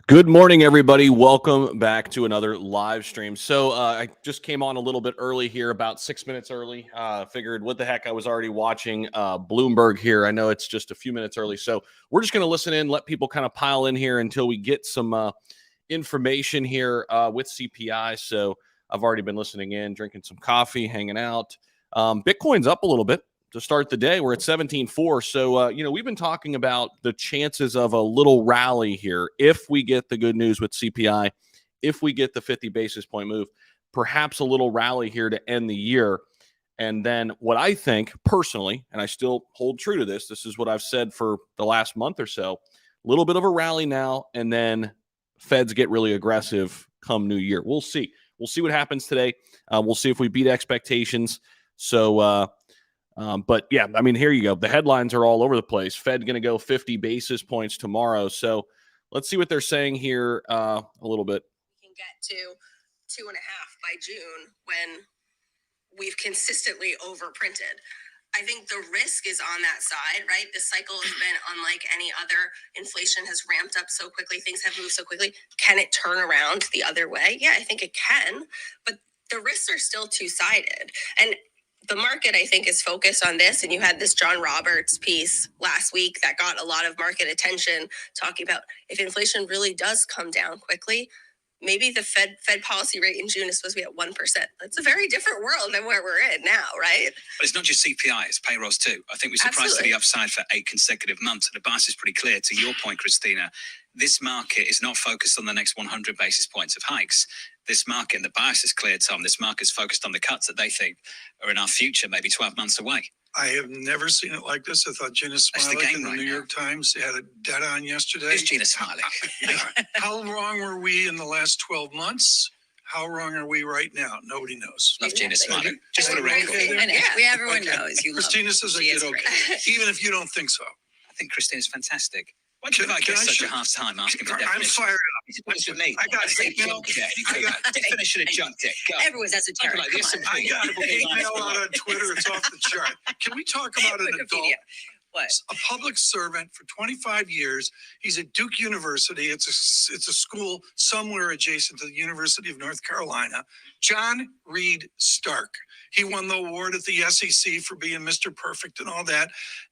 Good morning, everybody. Welcome back to another live stream. So I just came on a little bit early here, about 6 minutes early. Figured what the heck, I was already watching Bloomberg here. I know it's just a few minutes early. So we're just going to listen in, let people kind of pile in here until we get some information here with CPI. So I've already been listening in, drinking some coffee, hanging out. Bitcoin's up a little bit to start the day. We're at 17.4. So, we've been talking about the chances of a little rally here if we get the good news with CPI, if we get the 50 basis point move, perhaps a little rally here to end the year. And then what I think personally, and I still hold true to this is what I've said for the last month or so, a little bit of a rally now, and then Feds get really aggressive come New Year. We'll see. We'll see what happens today. We'll see if we beat expectations. So, but yeah, I mean, here you go. The headlines are all over the place. Fed going to go 50 basis points tomorrow. So let's see what they're saying here a little bit. We can get to 2.5 by June when we've consistently overprinted. I think the risk is on that side, right? The cycle has been unlike any other. Inflation has ramped up so quickly. Things have moved so quickly. Can it turn around the other way? Yeah, I think it can. But the risks are still two-sided. And the market, I think, is focused on this. And you had this John Roberts piece last week that got a lot of market attention, talking about if inflation really does come down quickly, maybe the Fed policy rate in June is supposed to be at 1%. That's a very different world than where we're in now, right? But it's not just CPI, it's payrolls too. I think we surprised to the upside for 8 consecutive months. And the bias is pretty clear. To your point, Christina, this market is not focused on the next 100 basis points of hikes. This market, and the bias is clear, Tom, this market's focused on the cuts that they think are in our future, maybe 12 months away. I have never seen it like this. I thought Gina Smilik in the New York Times had it dead on yesterday. It's Gina Smilik. How wrong were we in the last 12 months? How wrong are we right now? Nobody knows. Love Gina Smilik. Just for the record. Everyone knows you love Christina says I did okay, even if you don't think so. I think Christina's fantastic. Why do you think I get such a hard time asking for definition? I'm fired up. What's with me? I got email. Definition of junk debt. Go. Everyone's esoteric. I got email out on Twitter. It's off the chart. Can we talk about an adult? What? A public servant for 25 years. He's at Duke University. It's a school somewhere adjacent to the University of North Carolina. John Reed Stark. He won the award at the SEC for being Mr. Perfect and all that.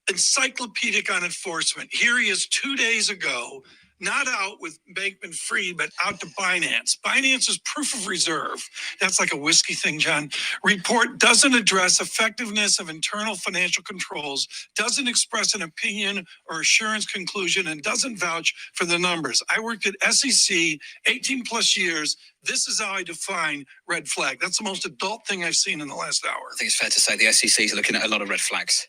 Encyclopedic on enforcement. Here he is 2 days ago, not out with Bankman-Fried, but out to Binance. Binance is proof of reserve. That's like a whiskey thing, John. Report doesn't address effectiveness of internal financial controls, doesn't express an opinion or assurance conclusion, and doesn't vouch for the numbers. I worked at SEC 18 plus years. This is how I define red flag. That's the most adult thing I've seen in the last hour. I think it's fair to say the SEC is looking at a lot of red flags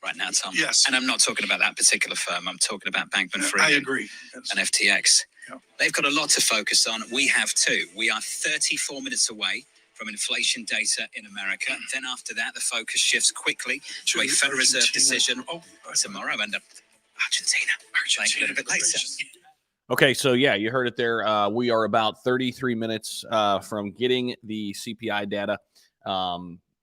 right now, Tom. Yes. And I'm not talking about that particular firm. I'm talking about Bankman-Fried. I agree. And FTX. Yeah. They've got a lot to focus on. We have too. We are 34 minutes away from inflation data in America. And then after that, the focus shifts quickly to a Federal Reserve decision tomorrow and Argentina. A little bit later. Okay, so yeah, you heard it there. We are about 33 minutes from getting the CPI data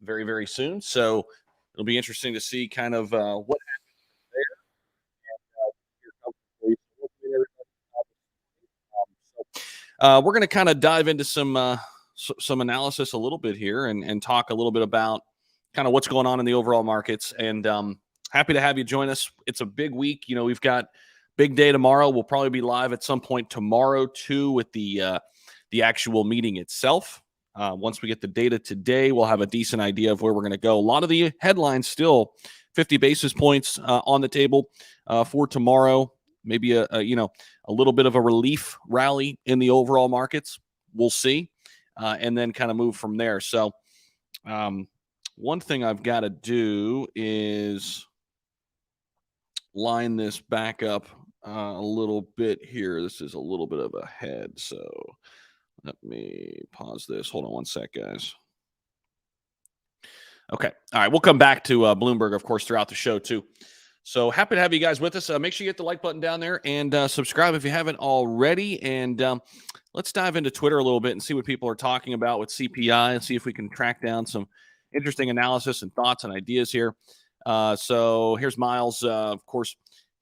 very, very soon. So it'll be interesting to see kind of what happens there. We're going to kind of dive into some analysis a little bit here and talk a little bit about kind of what's going on in the overall markets. And happy to have you join us. It's a big week. We've got big day tomorrow. We'll probably be live at some point tomorrow too with the actual meeting itself. Once we get the data today, we'll have a decent idea of where we're going to go. A lot of the headlines still 50 basis points on the table for tomorrow. Maybe a little bit of a relief rally in the overall markets. We'll see, and then kind of move from there. So one thing I've got to do is line this back up a little bit here. This is a little bit of a head, so let me pause this. Hold on one sec, guys. Okay. All right. We'll come back to Bloomberg, of course, throughout the show, too. So happy to have you guys with us. Make sure you hit the like button down there and subscribe if you haven't already. And let's dive into Twitter a little bit and see what people are talking about with CPI and see if we can track down some interesting analysis and thoughts and ideas here. So here's Miles. Of course,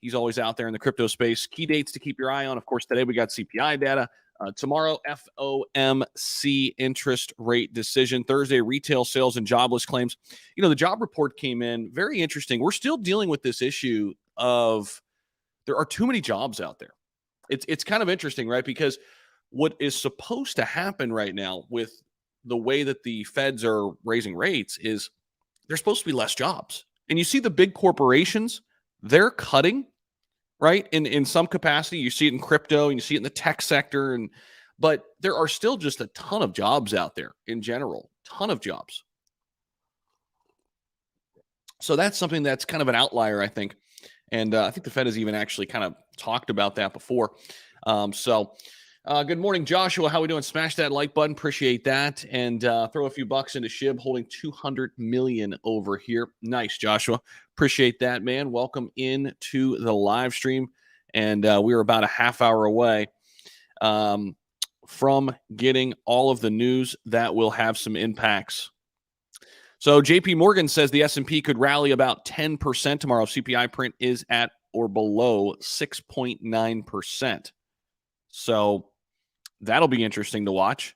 He's always out there in the crypto space. Key dates to keep your eye on. Of course, today we got CPI data. Tomorrow, FOMC interest rate decision. Thursday, retail sales and jobless claims. The job report came in very interesting. We're still dealing with this issue of there are too many jobs out there. It's kind of interesting, right? Because what is supposed to happen right now with the way that the feds are raising rates is there's supposed to be less jobs. And you see the big corporations, they're cutting, right? In some capacity, you see it in crypto and you see it in the tech sector, but there are still just a ton of jobs out there in general, ton of jobs. So that's something that's kind of an outlier, I think. And I think the Fed has even actually kind of talked about that before. Good morning, Joshua. How we doing? Smash that like button. Appreciate that. And throw a few bucks into SHIB, holding 200 million over here. Nice, Joshua. Appreciate that, man. Welcome into the live stream. And we're about a half hour away from getting all of the news that will have some impacts. So JP Morgan says the S&P could rally about 10% tomorrow. CPI print is at or below 6.9%. So that'll be interesting to watch.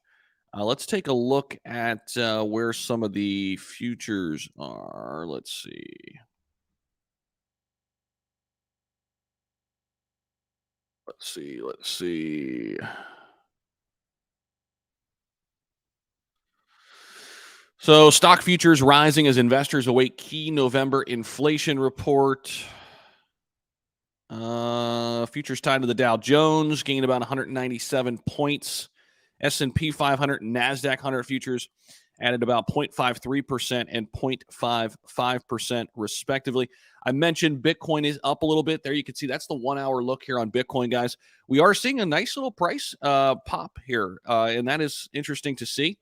Let's take a look at where some of the futures are. Let's see. Let's see. So stock futures rising as investors await key November inflation report. Futures tied to the Dow Jones gained about 197 points. S&P 500 and NASDAQ 100 futures added about 0.53% and 0.55% respectively. I mentioned Bitcoin is up a little bit. There you can see that's the 1 hour look here on Bitcoin, guys. We are seeing a nice little price pop here, and that is interesting to see.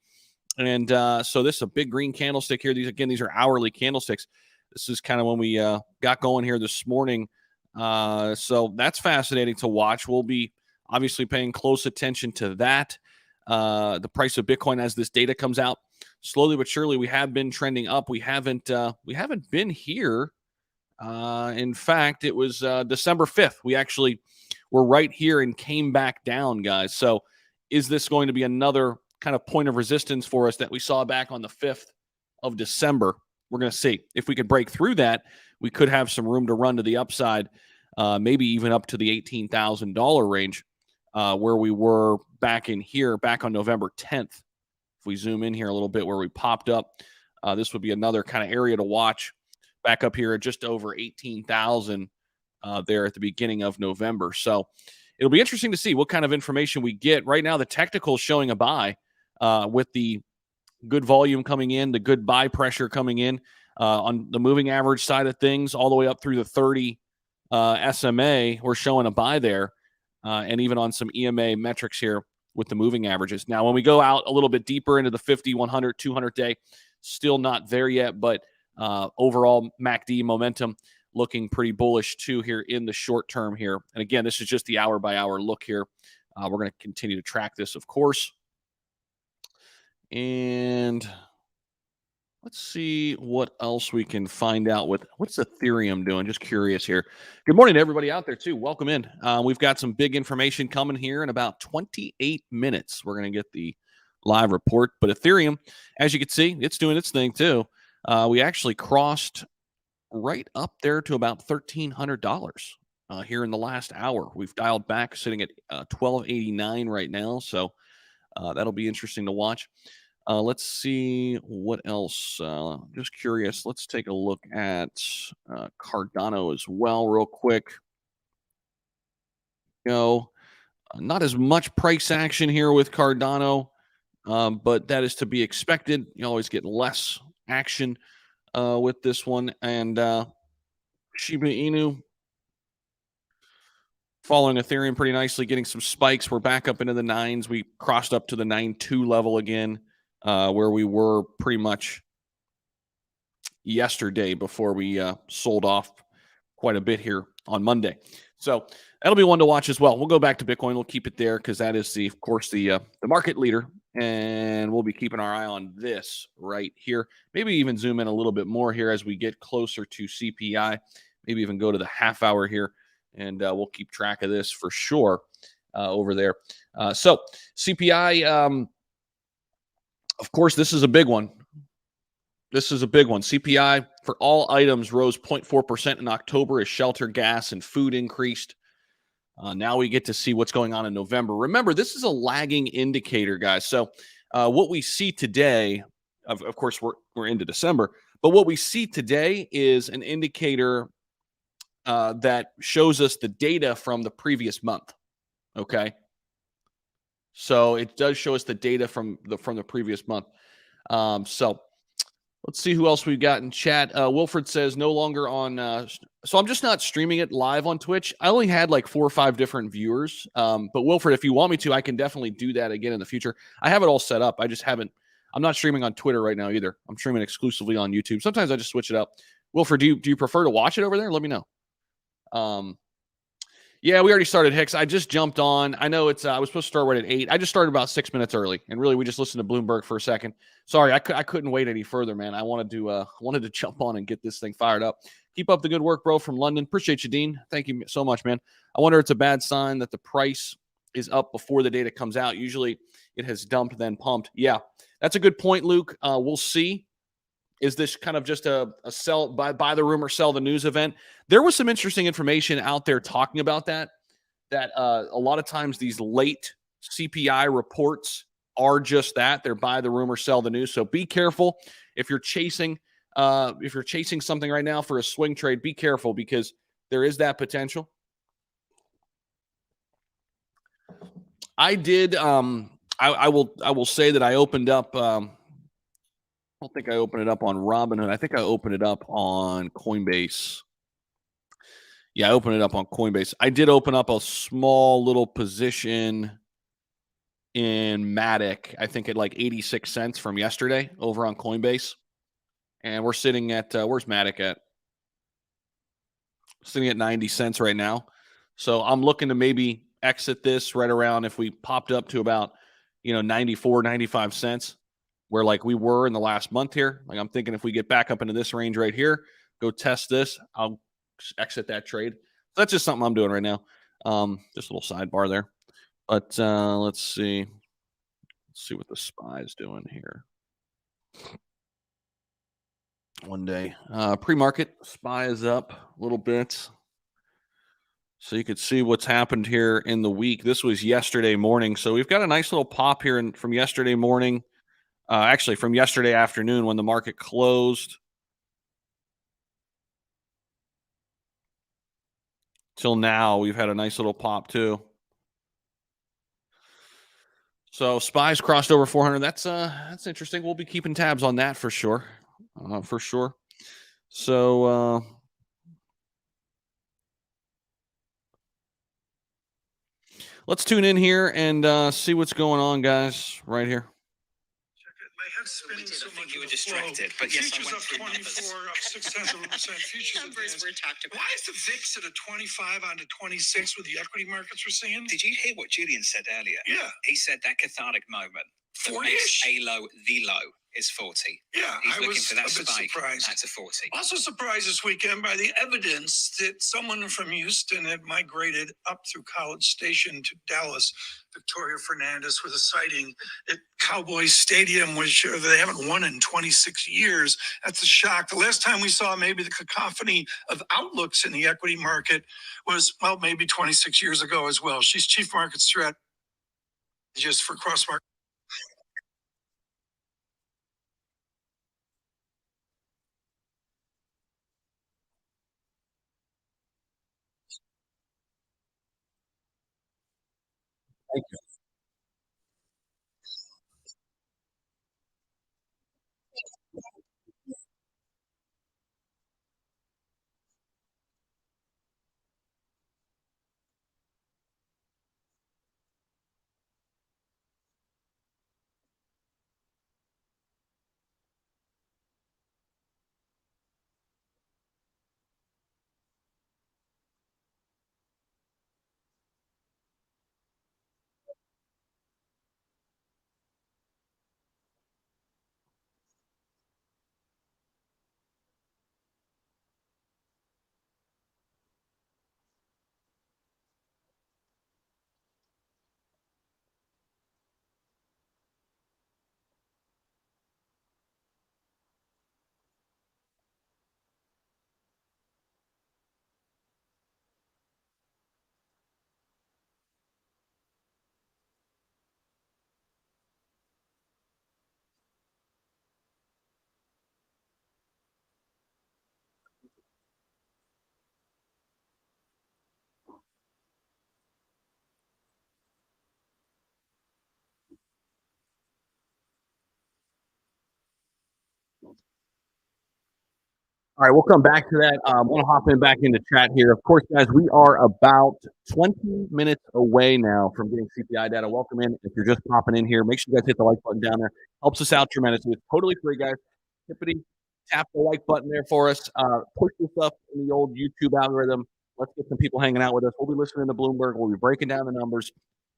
And so this is a big green candlestick here. These are hourly candlesticks. This is kind of when we got going here this morning. So that's fascinating to watch. We'll be obviously paying close attention to that. The price of Bitcoin as this data comes out. Slowly but surely, we have been trending up. We haven't been here. In fact, it was December 5th. We actually were right here and came back down, guys. So is this going to be another kind of point of resistance for us that we saw back on the 5th of December? We're going to see. If we could break through that, we could have some room to run to the upside, maybe even up to the $18,000 range where we were back on November 10th. If we zoom in here a little bit where we popped up, this would be another kind of area to watch. Back up here at just over 18,000 there at the beginning of November. So it'll be interesting to see what kind of information we get. Right now, the technical is showing a buy with the good volume coming in, the good buy pressure coming in on the moving average side of things, all the way up through the 30 SMA. We're showing a buy there, and even on some EMA metrics here with the moving averages. Now, when we go out a little bit deeper into the 50, 100, 200 day, still not there yet, but overall MACD momentum looking pretty bullish too here in the short term here. And again, this is just the hour by hour look here. We're going to continue to track this, of course. And let's see what else we can find out with what's Ethereum doing. Just curious here. Good morning to everybody out there too. Welcome in. We've got some big information coming here in about 28 minutes. We're going to get the live report. But Ethereum, as you can see, it's doing its thing too. We actually crossed right up there to about $1,300 here in the last hour. We've dialed back, sitting at $1,289 right now. So that'll be interesting to watch. Let's see what else. Just curious. Let's take a look at Cardano as well real quick. Not as much price action here with Cardano, but that is to be expected. You always get less action with this one. And Shiba Inu following Ethereum pretty nicely, getting some spikes. We're back up into the nines. We crossed up to the 9.2 level again, where we were pretty much yesterday before we sold off quite a bit here on Monday. So that'll be one to watch as well. We'll go back to Bitcoin. We'll keep it there because that is, of course, the market leader. And we'll be keeping our eye on this right here. Maybe even zoom in a little bit more here as we get closer to CPI. Maybe even go to the half hour here. and we'll keep track of this for sure over there. So CPI, of course, this is a big one. This is a big one. CPI for all items rose 0.4% in October as shelter, gas, and food increased. Now we get to see what's going on in November. Remember, this is a lagging indicator, guys. So what we see today, of course, we're into December, but what we see today is an indicator that shows us the data from the previous month. Okay, so it does show us the data from the previous month. So let's see who else we've got in chat. Wilfred says no longer on. So I'm just not streaming it live on Twitch. I only had like 4 or 5 different viewers. But Wilfred, if you want me to, I can definitely do that again in the future. I have it all set up. I just haven't. I'm not streaming on Twitter right now either. I'm streaming exclusively on YouTube. Sometimes I just switch it up. Wilfred, do you prefer to watch it over there? Let me know. Yeah, we already started, Hicks. I just jumped on. I know it's. I was supposed to start right at 8. I just started about 6 minutes early, and really, we just listened to Bloomberg for a second. Sorry, I couldn't wait any further, man. I wanted to jump on and get this thing fired up. Keep up the good work, bro, from London. Appreciate you, Dean. Thank you so much, man. I wonder if it's a bad sign that the price is up before the data comes out. Usually, it has dumped then pumped. Yeah, that's a good point, Luke. We'll see. Is this kind of just a sell buy the rumor, sell the news event? There was some interesting information out there talking about that a lot of times these late CPI reports are just that. They're buy the rumor, sell the news. So be careful if you're chasing something right now for a swing trade. Be careful because there is that potential. I did. I will say that I opened up. I don't think I opened it up on Robinhood. I think I opened it up on Coinbase. Yeah, I opened it up on Coinbase. I did open up a small little position in Matic, I think at like 86 cents from yesterday over on Coinbase. And we're sitting at, where's Matic at? Sitting at 90 cents right now. So I'm looking to maybe exit this right around if we popped up to about, 94, 95 cents where like we were in the last month here. Like I'm thinking if we get back up into this range right here, go test this, I'll exit that trade. So that's just something I'm doing right now. Just a little sidebar there. But let's see. Let's see what the SPY is doing here. One day. Pre-market, SPY is up a little bit. So you could see what's happened here in the week. This was yesterday morning. So we've got a nice little pop here from yesterday morning. Actually, from yesterday afternoon when the market closed till now, we've had a nice little pop too. So SPY's crossed over 400. That's interesting. We'll be keeping tabs on that for sure. For sure. So let's tune in here and see what's going on, guys, right here. My head's spinning so I think much you were with the flow. distracted, but yes, I Futures went up through 24, up 0.6%. Futures Numbers advanced. were talked about. Why is the VIX at a 25 onto 26 with the equity markets we're seeing? Did you hear what Julian said earlier? Yeah, He said that cathartic moment that 40-ish. makes a low the low is 40. Yeah, He's I looking was for a that bit spike surprised. at a 40. Also surprised this weekend by the evidence that someone from Houston had migrated up through College Station to Dallas. Victoria Fernandez with a sighting at Cowboys Stadium, which they haven't won in 26 years. That's a shock. The last time we saw maybe the cacophony of outlooks in the equity market was, well, maybe 26 years ago as well. She's chief market strategist for Crossmark. Thank you. All right, we'll come back to that. I want to hop in back into chat here. Of course, guys, we are about 20 minutes away now from getting CPI data. Welcome in. If you're just popping in here, make sure you guys hit the like button down there. Helps us out tremendously. It's totally free, guys. Tippity, tap the like button there for us. Push this up in the old YouTube algorithm. Let's get some people hanging out with us. We'll be listening to Bloomberg. We'll be breaking down the numbers,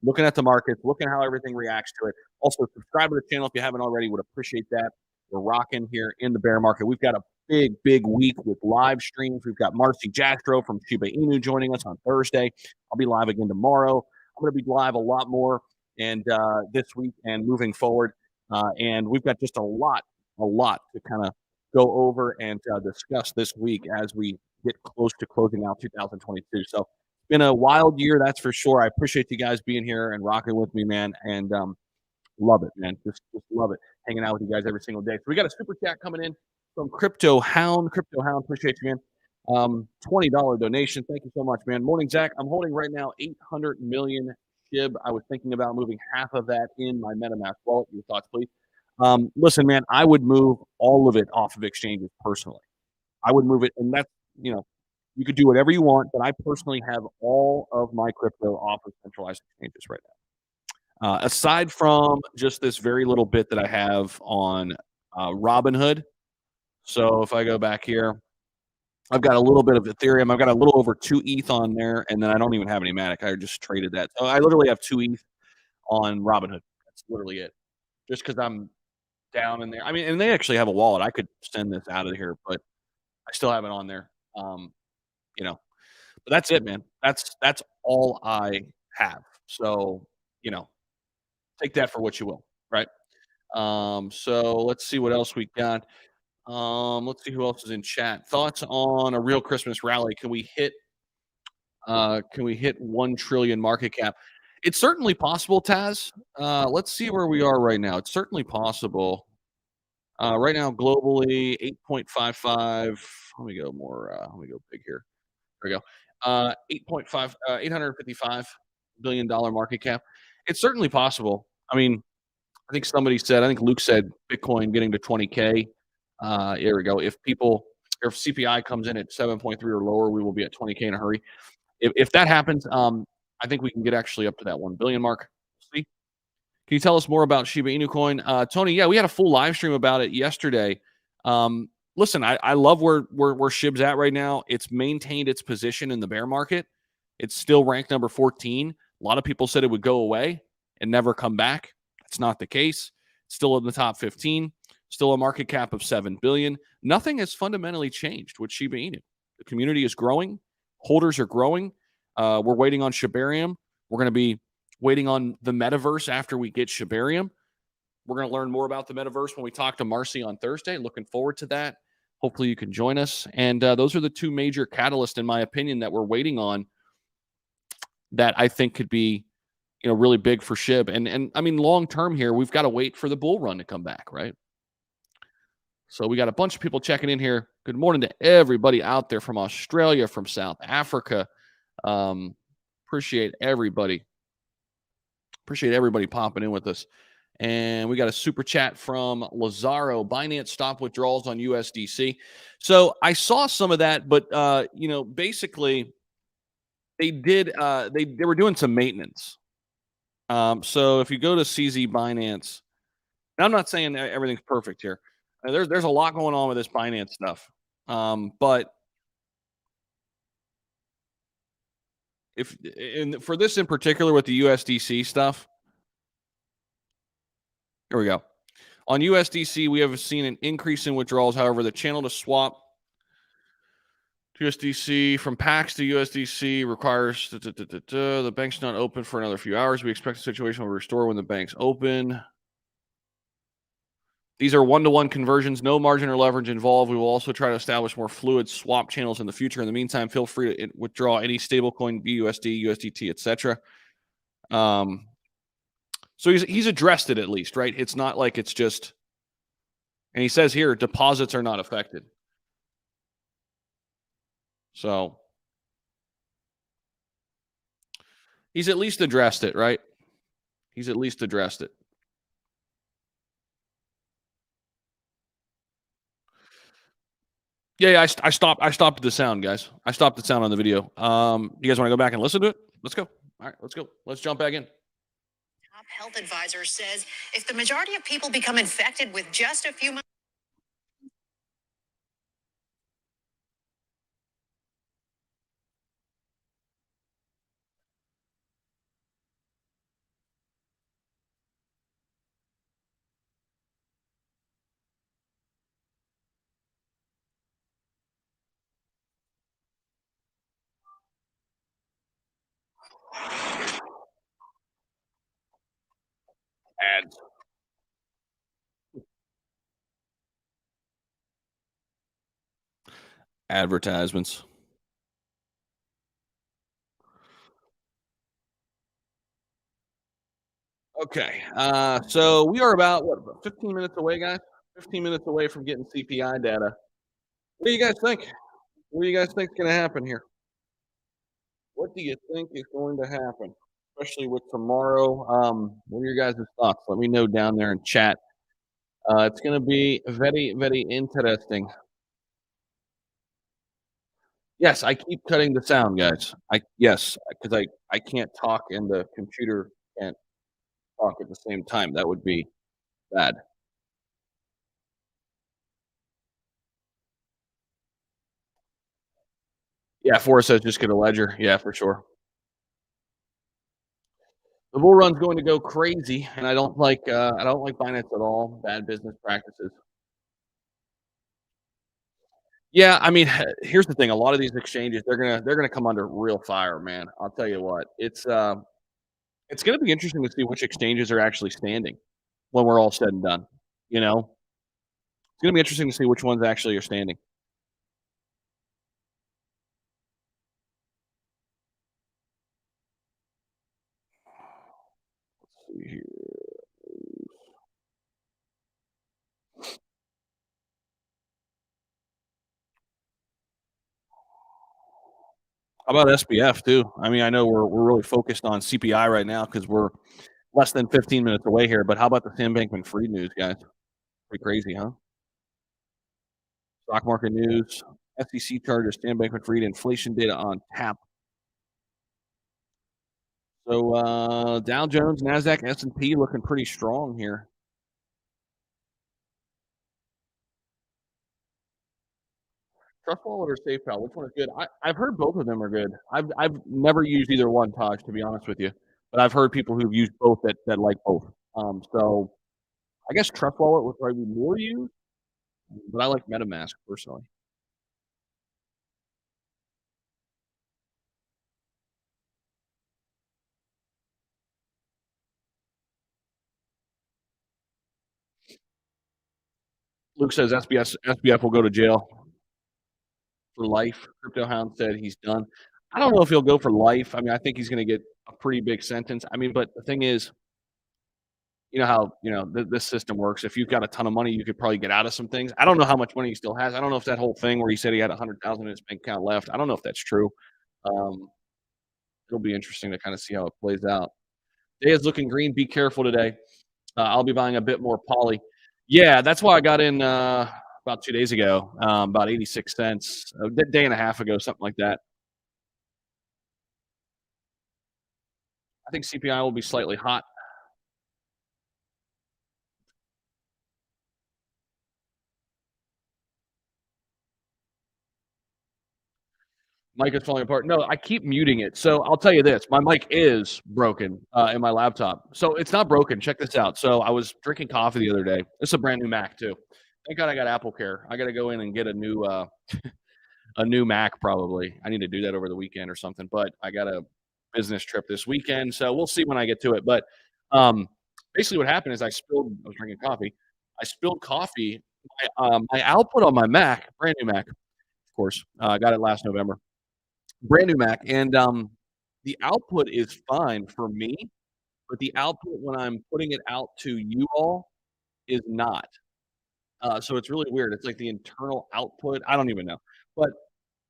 looking at the markets, looking at how everything reacts to it. Also, subscribe to the channel if you haven't already. Would appreciate that. We're rocking here in the bear market. We've got a big week with live streams. We've got Marcy Jastro from Shiba Inu joining us on Thursday. I'll be live again tomorrow. I'm going to be live a lot more and this week and moving forward. And we've got just a lot to kind of go over and discuss this week as we get close to closing out 2022. So it's been a wild year, that's for sure. I appreciate you guys being here and rocking with me, man. And love it, man. Just love it. Hanging out with you guys every single day. So we got a super chat coming in from Crypto Hound. Crypto Hound, appreciate you, man. $20 donation. Thank you so much, man. Morning, Zach. I'm holding right now 800 million SHIB. I was thinking about moving half of that in my MetaMask wallet. Your thoughts, please. Listen, man, I would move all of it off of exchanges personally. I would move it, and that's, you could do whatever you want, but I personally have all of my crypto off of centralized exchanges right now. Aside from just this very little bit that I have on Robinhood. So if I go back here, I've got a little bit of Ethereum. I've got a little over 2 ETH on there, and then I don't even have any Matic. I just traded that. So I literally have 2 ETH on Robinhood. That's literally it. Just because I'm down in there. I mean, and they actually have a wallet. I could send this out of here, but I still have it on there. But that's it, man. That's all I have. So, take that for what you will, right? So let's see what else we got. Let's see who else is in chat. Thoughts on a real Christmas rally? Can we hit 1 trillion market cap? It's certainly possible, Taz. Let's see where we are right now. It's certainly possible. Right now, globally, 8.55. Let me go big here. There we go. 855 billion dollar market cap. It's certainly possible. I mean, I think Luke said Bitcoin getting to 20K. Here we go. If CPI comes in at 7.3 or lower, we will be at 20K in a hurry. If that happens, I think we can get actually up to that 1 billion mark. See? Can you tell us more about Shiba Inu coin? Tony, yeah, we had a full live stream about it yesterday. Listen, I love where SHIB's at right now. It's maintained its position in the bear market. It's still ranked number 14. A lot of people said it would go away and never come back. That's not the case. It's still in the top 15. Still a market cap of 7 billion. Nothing has fundamentally changed with Shiba Inu. The community is growing. Holders are growing. We're waiting on Shibarium. We're going to be waiting on the metaverse after we get Shibarium. We're going to learn more about the metaverse when we talk to Marcy on Thursday. Looking forward to that. Hopefully you can join us. And those are the two major catalysts, in my opinion, that we're waiting on that I think could be, really big for SHIB. And I mean, long term here, we've got to wait for the bull run to come back, right? So we got a bunch of people checking in here. Good morning to everybody out there from Australia, from South Africa. Appreciate everybody. Appreciate everybody popping in with us. And we got a super chat from Lazaro. Binance stopped withdrawals on USDC. So I saw some of that, but basically they did. They were doing some maintenance. So if you go to CZ Binance, and I'm not saying that everything's perfect here. There's a lot going on with this Binance stuff. But for this in particular with the USDC stuff, here we go. On USDC, we have seen an increase in withdrawals. However, the channel to swap USDC from PAX to USDC requires the bank's not open for another few hours. We expect the situation will restore when the bank's open. These are one-to-one conversions, no margin or leverage involved. We will also try to establish more fluid swap channels in the future. In the meantime, feel free to withdraw any stablecoin, BUSD, USDT, etc. So he's addressed it at least, right? It's not like it's just, and he says here, deposits are not affected. So he's at least addressed it, right? He's at least addressed it. Yeah, I stopped. I stopped the sound, guys. I stopped the sound on the video. You guys want to go back and listen to it? Let's go. All right, let's go. Let's jump back in. Top health advisor says if the majority of people become infected with just a few months. Ads, advertisements. Okay. So we are about 15 minutes away, guys. 15 minutes away from getting CPI data. What do you guys think? What do you guys think is going to happen here? What do you think is going to happen, especially with tomorrow? What are your guys' thoughts? Let me know down there in chat. It's going to be very, very interesting. Yes, I keep cutting the sound, guys. Because I can't talk and the computer can't talk at the same time. That would be bad. Yeah, Forrest says just get a ledger. Yeah, for sure. The bull run's going to go crazy, and I don't like Binance at all. Bad business practices. Yeah, I mean, here's the thing. A lot of these exchanges, they're gonna come under real fire, man. I'll tell you what. It's gonna be interesting to see which exchanges are actually standing when we're all said and done. You know, it's gonna be interesting to see which ones actually are standing. Let's see here. How about SBF too? I mean, I know we're really focused on CPI right now because we're less than 15 minutes away here. But how about the Sam Bankman-Fried news, guys? Pretty crazy, huh? Stock market news. SEC charges Sam Bankman-Fried inflation data on tap. So Dow Jones, Nasdaq, S&P looking pretty strong here. Trust Wallet or SafePal, which one is good? I've heard both of them are good. I've never used either one, Taj, to be honest with you, but I've heard people who've used both that like both. So I guess Trust Wallet would probably be more used, but I like MetaMask personally. Luke says SBF will go to jail for life. Crypto Hound said he's done. I don't know if he'll go for life. I mean, I think he's going to get a pretty big sentence. I mean, but the thing is, you know how this system works. If you've got a ton of money, you could probably get out of some things. I don't know how much money he still has. I don't know if that whole thing where he said he had 100,000 in his bank account left. I don't know if that's true. Um, it'll be interesting to kind of see how it plays out. Day is looking green. Be careful today. I'll be buying a bit more poly. Yeah, that's why I got in about 2 days ago, about 86 cents, a day and a half ago, something like that. I think CPI will be slightly hot. Mic is falling apart. No, I keep muting it. So I'll tell you this: my mic is broken in my laptop. So it's not broken. Check this out. So I was drinking coffee the other day. This is a brand new Mac too. Thank God I got Apple Care. I got to go in and get a new Mac probably. I need to do that over the weekend or something. But I got a business trip this weekend, so we'll see when I get to it. But um, basically, what happened is I was drinking coffee. I spilled coffee. My output on my Mac, brand new Mac, of course. I got it last November. Brand new Mac, and the output is fine for me, but the output when I'm putting it out to you all is not. So it's really weird. It's like the internal output. I don't even know. But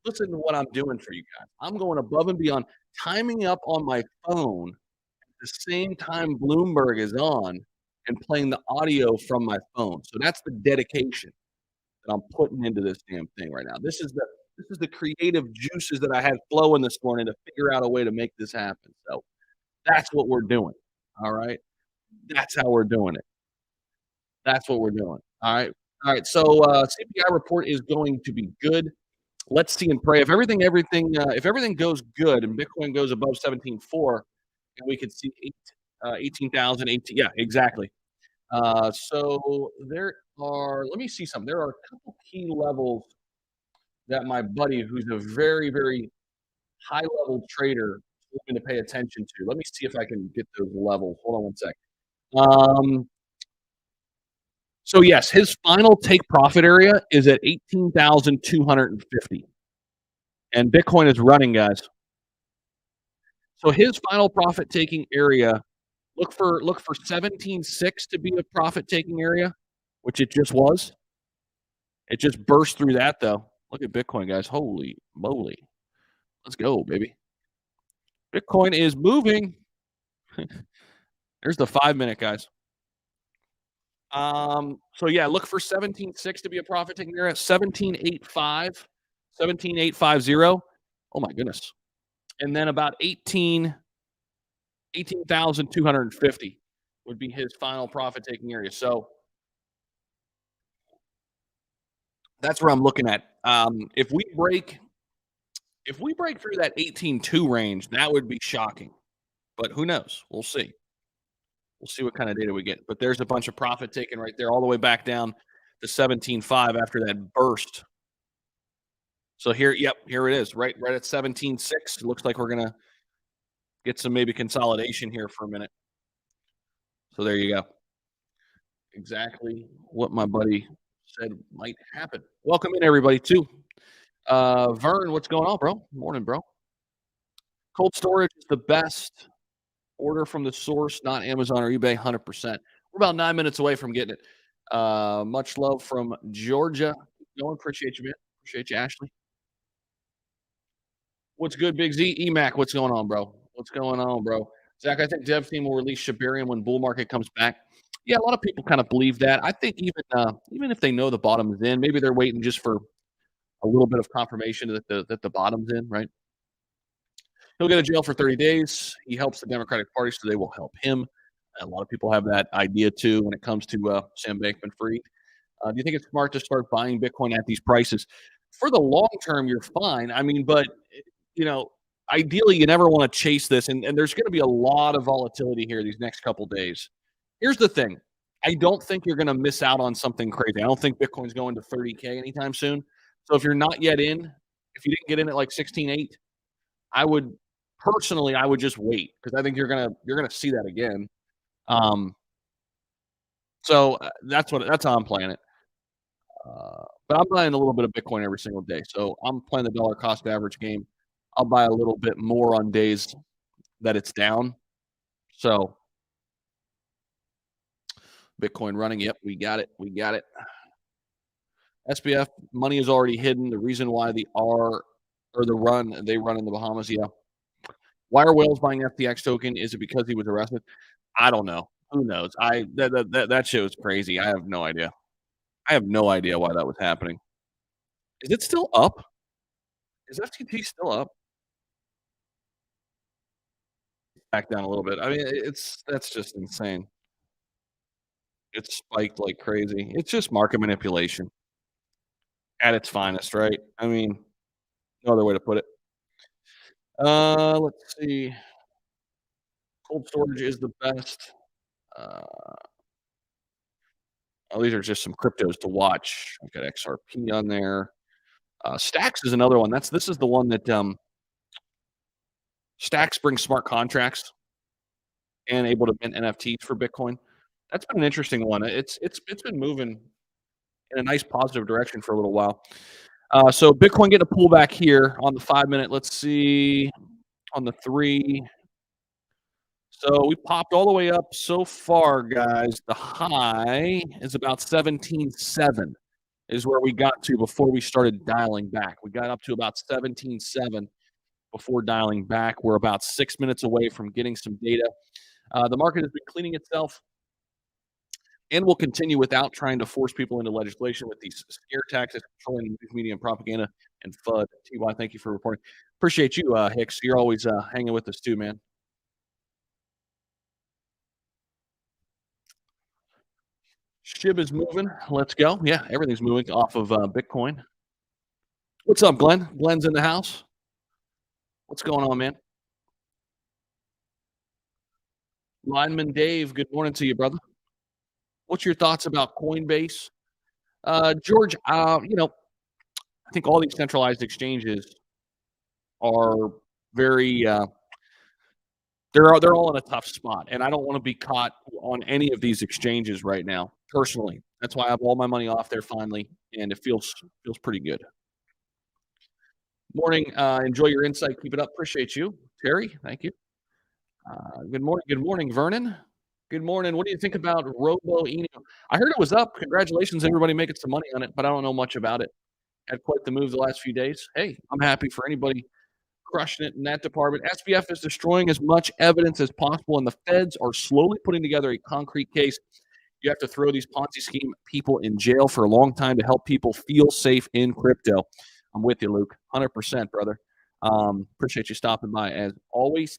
listen to what I'm doing for you guys. I'm going above and beyond, timing up on my phone at the same time Bloomberg is on and playing the audio from my phone. So that's the dedication that I'm putting into this damn thing right now. This is the creative juices that I had flowing this morning to figure out a way to make this happen. So that's what we're doing. All right. That's how we're doing it. That's what we're doing. All right. All right. So CPI report is going to be good. Let's see and pray. If everything goes good and Bitcoin goes above 17.4, and we could see 18,000, 18. Yeah, exactly. So there are. Let me see something. There are a couple key levels that my buddy, who's a very, very high level trader, told me to pay attention to. Let me see if I can get those levels. Hold on one sec. So yes, his final take profit area is at 18,250, and Bitcoin is running, guys. So his final profit taking area, look for 17.6 to be a profit taking area, which it just was. It just burst through that though. Look at Bitcoin, guys. Holy moly. Let's go, baby. Bitcoin is moving. There's the 5-minute, guys. So yeah, look for 17.6 to be a profit taking area. 17.85, 17.850. Oh my goodness. And then about 18,250 would be his final profit taking area. So that's where I'm looking at. If we break through that 18.2 range, that would be shocking. But who knows? We'll see. We'll see what kind of data we get. But there's a bunch of profit taken right there, all the way back down to 17.5 after that burst. So here it is, right at 17.6. It looks like we're gonna get some maybe consolidation here for a minute. So there you go. Exactly what my buddy said might happen. Welcome in, everybody, too. Vern, what's going on, bro? Morning, bro. Cold storage is the best. Order from the source, not Amazon or eBay, 100%. We're about 9 minutes away from getting it. Much love from Georgia. No, appreciate you, man. Appreciate you, Ashley. What's good, Big Z? EMAC, what's going on, bro? What's going on, bro? Zach, I think Dev team will release Shibarium when bull market comes back. Yeah, a lot of people kind of believe that. I think even if they know the bottom is in, maybe they're waiting just for a little bit of confirmation that the bottom's in, right? He'll go to jail for 30 days. He helps the Democratic Party, so they will help him. A lot of people have that idea too when it comes to Sam Bankman-Fried. Do you think it's smart to start buying Bitcoin at these prices? For the long term, you're fine. I mean, but ideally, you never want to chase this, and there's going to be a lot of volatility here these next couple days. Here's the thing. I don't think you're going to miss out on something crazy. I don't think Bitcoin's going to 30K anytime soon. So if you're not yet in, if you didn't get in at like 16.8, I would just wait, because I think you're gonna see that again. So that's how I'm playing it. But I'm buying a little bit of Bitcoin every single day. So I'm playing the dollar cost average game. I'll buy a little bit more on days that it's down. So Bitcoin running. Yep, we got it. SBF money is already hidden. The reason why they run in the Bahamas. Yeah. Why are whales buying FTX token? Is it because he was arrested? I don't know. Who knows? That show's crazy. I have no idea. I have no idea why that was happening. Is it still up? Is FTT still up? Back down a little bit. I mean, that's just insane. It's spiked like crazy. It's just market manipulation at its finest, right? I mean, no other way to put it. Let's see. Cold storage is the best. These are just some cryptos to watch. I've got XRP on there. Stacks is another one. This is the one that Stacks brings smart contracts and able to mint NFTs for Bitcoin. That's been an interesting one. It's been moving in a nice positive direction for a little while. So Bitcoin getting a pullback here on the 5-minute. Let's see on the 3. So we popped all the way up so far, guys. The high is about 17.7 is where we got to before we started dialing back. We got up to about 17.7 before dialing back. We're about 6 minutes away from getting some data. The market has been cleaning itself. and will continue without trying to force people into legislation with these scare tactics, controlling news media and propaganda and FUD. TY, thank you for reporting. Appreciate you, Hicks. You're always hanging with us too, man. SHIB is moving. Let's go. Yeah, everything's moving off of Bitcoin. What's up, Glenn? Glenn's in the house. What's going on, man? Lineman Dave, good morning to you, brother. What's your thoughts about Coinbase? George, I think all these centralized exchanges are very they're all in a tough spot, and I don't want to be caught on any of these exchanges right now, personally. That's why I have all my money off there finally, and it feels pretty good. Morning, enjoy your insight. Keep it up. Appreciate you, Terry. Thank you. Good morning, Vernon. Good morning. What do you think about Robo Eno? I heard it was up. Congratulations, everybody making some money on it, but I don't know much about it. Had quite the move the last few days. Hey, I'm happy for anybody crushing it in that department. SBF is destroying as much evidence as possible, and the feds are slowly putting together a concrete case. You have to throw these Ponzi scheme people in jail for a long time to help people feel safe in crypto. I'm with you, Luke. 100%, brother. Appreciate you stopping by as always.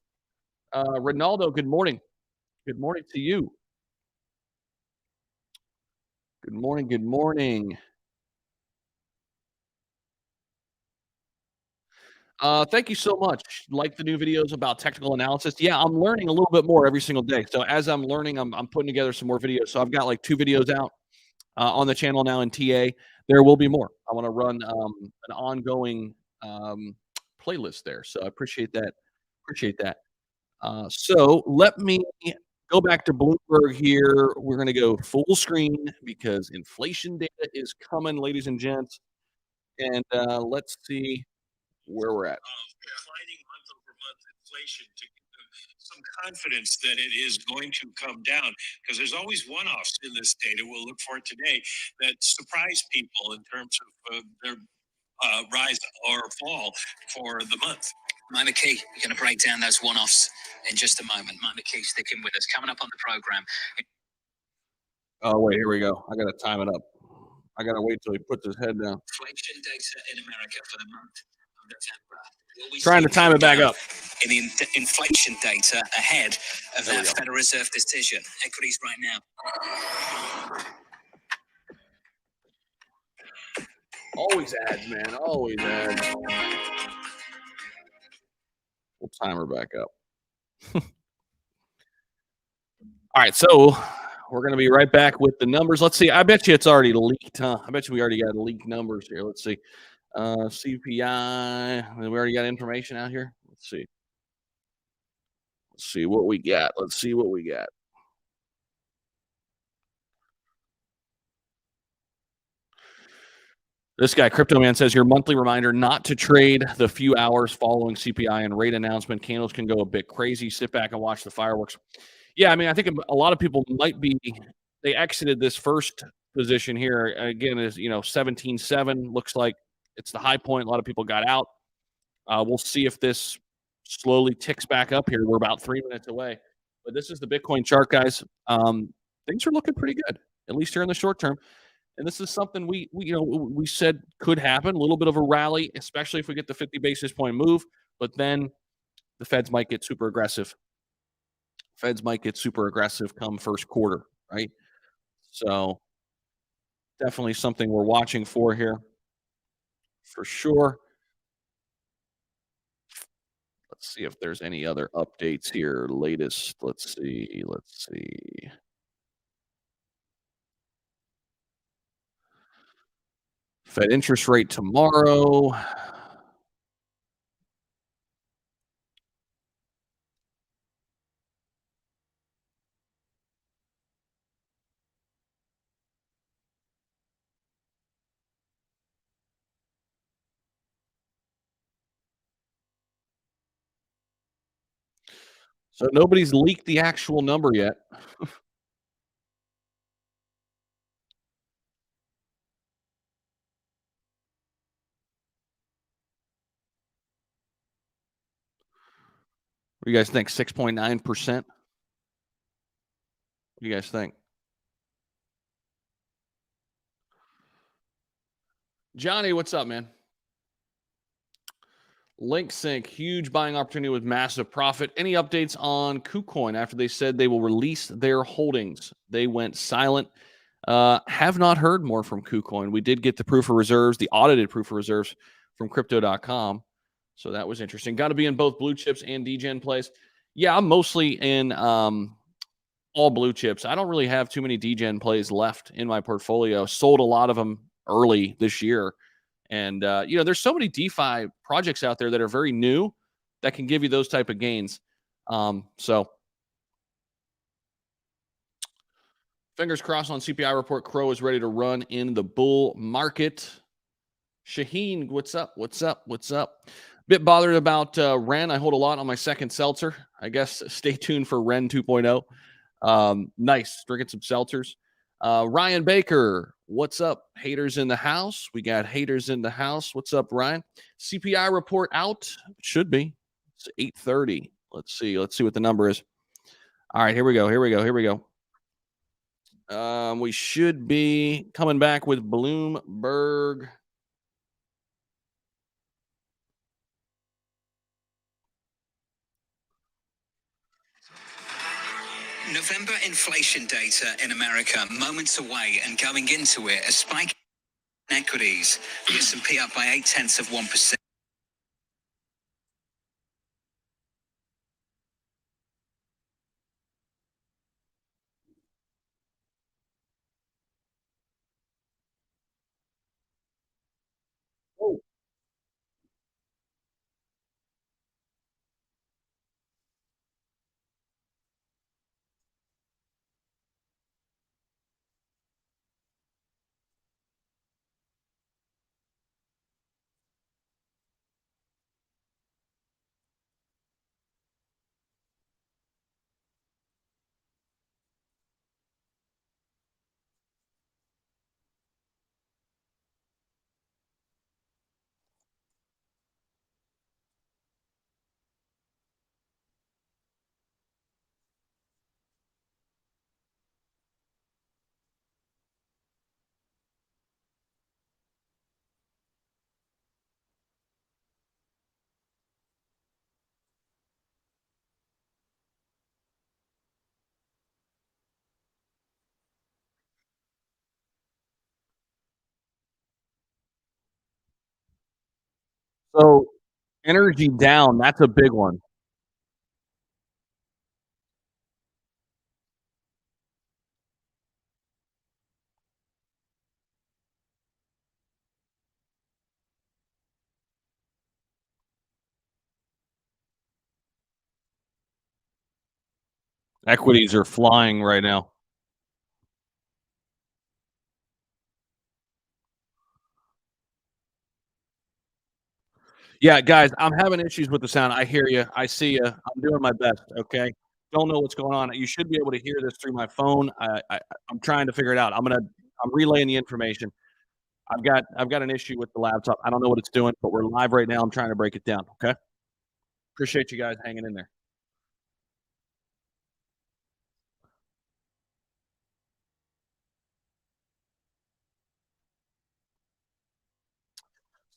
Ronaldo, good morning. Good morning to you. Good morning. Good morning. Thank you so much. Like the new videos about technical analysis. Yeah, I'm learning a little bit more every single day. So as I'm learning, I'm putting together some more videos. So I've got like 2 videos out on the channel now in TA. There will be more. I want to run an ongoing playlist there. So I appreciate that. So let me go back to Bloomberg here. We're going to go full screen because inflation data is coming, ladies and gents. And let's see where we're at. Declining month-over-month inflation to give them some confidence that it is going to come down, because there's always one-offs in this data. We'll look for it today that surprise people in terms of their rise or fall for the month. Mike McKee, we're going to break down those one-offs in just a moment. Mike McKee sticking with us. Coming up on the program. Oh, wait, here we go. I got to time it up. I got to wait till he puts his head down. Inflation data in America for the month of November. Trying to time it back up. In the inflation data ahead of There we that go. Federal Reserve decision. Equities right now. Always ads, man. Always ads. We'll time her back up. All right, so we're going to be right back with the numbers. Let's see. I bet you it's already leaked, huh? I bet you we already got leaked numbers here. Let's see. CPI. We already got information out here. Let's see. Let's see what we got. This guy, Crypto Man, says your monthly reminder not to trade the few hours following CPI and rate announcement. Candles can go a bit crazy. Sit back and watch the fireworks. Yeah, I mean, I think a lot of people might be. They exited this first position here again is 17.7. Looks like it's the high point. A lot of people got out. We'll see if this slowly ticks back up here. We're about 3 minutes away, but this is the Bitcoin chart, guys. Things are looking pretty good, at least here in the short term. And this is something we said could happen, a little bit of a rally, especially if we get the 50 basis point move. But then the Feds might get super aggressive. Come first quarter, right? So definitely something we're watching for here, for sure. Let's see if there's any other updates here. Latest. Let's see. Fed interest rate tomorrow. So nobody's leaked the actual number yet. What do you guys think? 6.9%? What do you guys think? Johnny, what's up, man? Link Sync, huge buying opportunity with massive profit. Any updates on KuCoin after they said they will release their holdings? They went silent. Have not heard more from KuCoin. We did get the proof of reserves, the audited proof of reserves from crypto.com. So that was interesting. Got to be in both blue chips and DGen plays. Yeah, I'm mostly in all blue chips. I don't really have too many DGen plays left in my portfolio. Sold a lot of them early this year. And, there's so many DeFi projects out there that are very new that can give you those type of gains. So fingers crossed on CPI report. Crow is ready to run in the bull market. Shaheen, what's up? What's up? What's up? Bit bothered about Ren. I hold a lot on my second seltzer. I guess stay tuned for Ren 2.0. Nice. Drinking some seltzers. Ryan Baker, what's up? Haters in the house. We got haters in the house. What's up, Ryan? CPI report out. Should be. It's 8:30. Let's see. Let's see what the number is. All right, here we go. Here we go. Here we go. We should be coming back with Bloomberg. November inflation data in America, moments away, and going into it, a spike in equities. The S&P up by 0.8%. Oh, so energy down. That's a big one. Equities are flying right now. Yeah, guys, I'm having issues with the sound. I hear you. I see you. I'm doing my best. Okay. Don't know what's going on. You should be able to hear this through my phone. I'm trying to figure it out. I'm relaying the information. I've got an issue with the laptop. I don't know what it's doing, but we're live right now. I'm trying to break it down. Okay. Appreciate you guys hanging in there.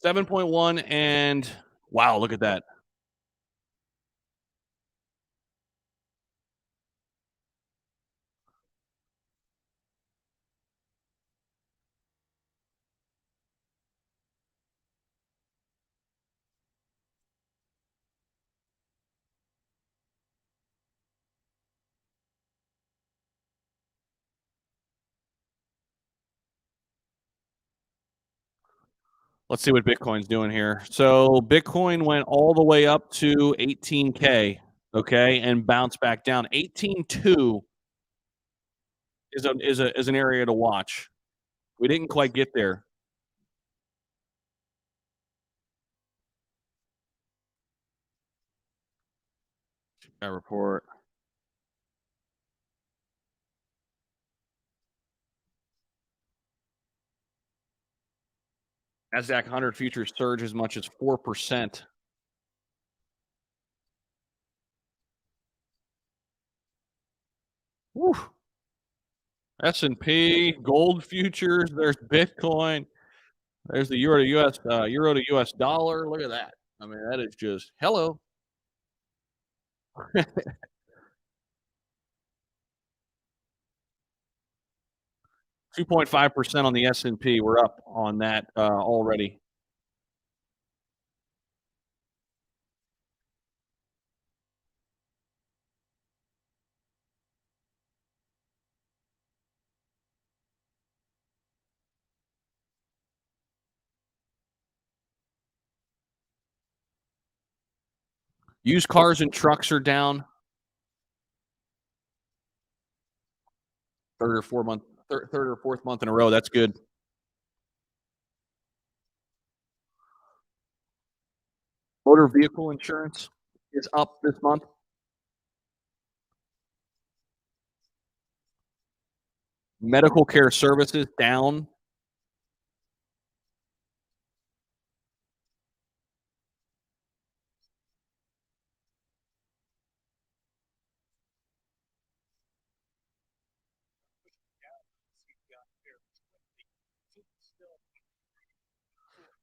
$7.1 and wow, look at that. Let's see what Bitcoin's doing here. So Bitcoin went all the way up to 18K, okay, and bounced back down. 18.2 is an area to watch. We didn't quite get there. That report. Nasdaq 100 futures surge as much as 4%. Woo. S&P, gold futures, there's Bitcoin. There's the euro to US dollar. Look at that. I mean, that is just hello. 2.5% on the S&P. We're up on that already. Used cars and trucks are down. Third or fourth month in a row. That's good. Motor vehicle insurance is up this month. Medical care services down.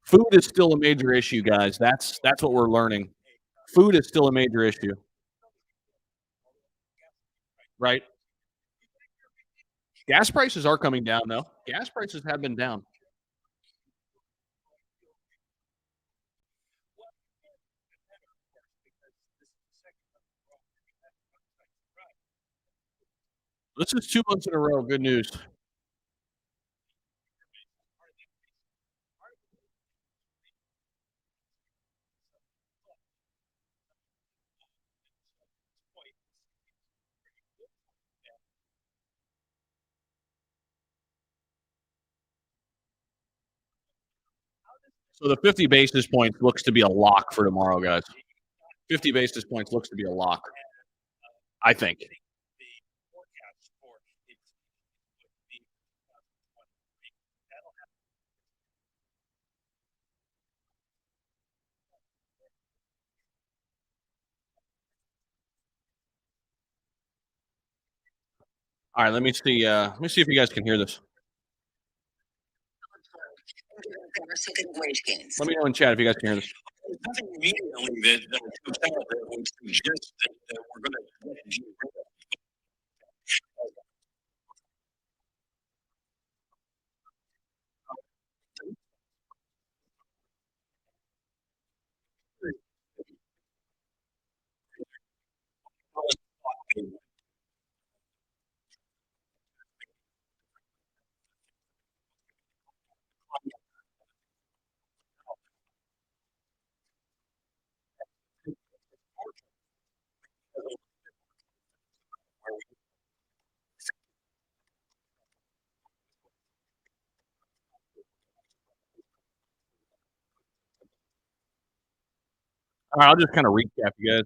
Food is still a major issue, guys. That's what we're learning. Food is still a major issue. Right? Gas prices are coming down, though. Gas prices have been down. This is 2 months in a row. Good news. So the 50 basis points looks to be a lock for tomorrow, guys. 50 basis points looks to be a lock, I think. All right, let me see. Let me see if you guys can hear this. Wage gains. Let me know in chat if you guys can hear this. There's nothing immediately that comes out that would suggest that we're going to get rid of. All right, I'll just kind of recap you guys.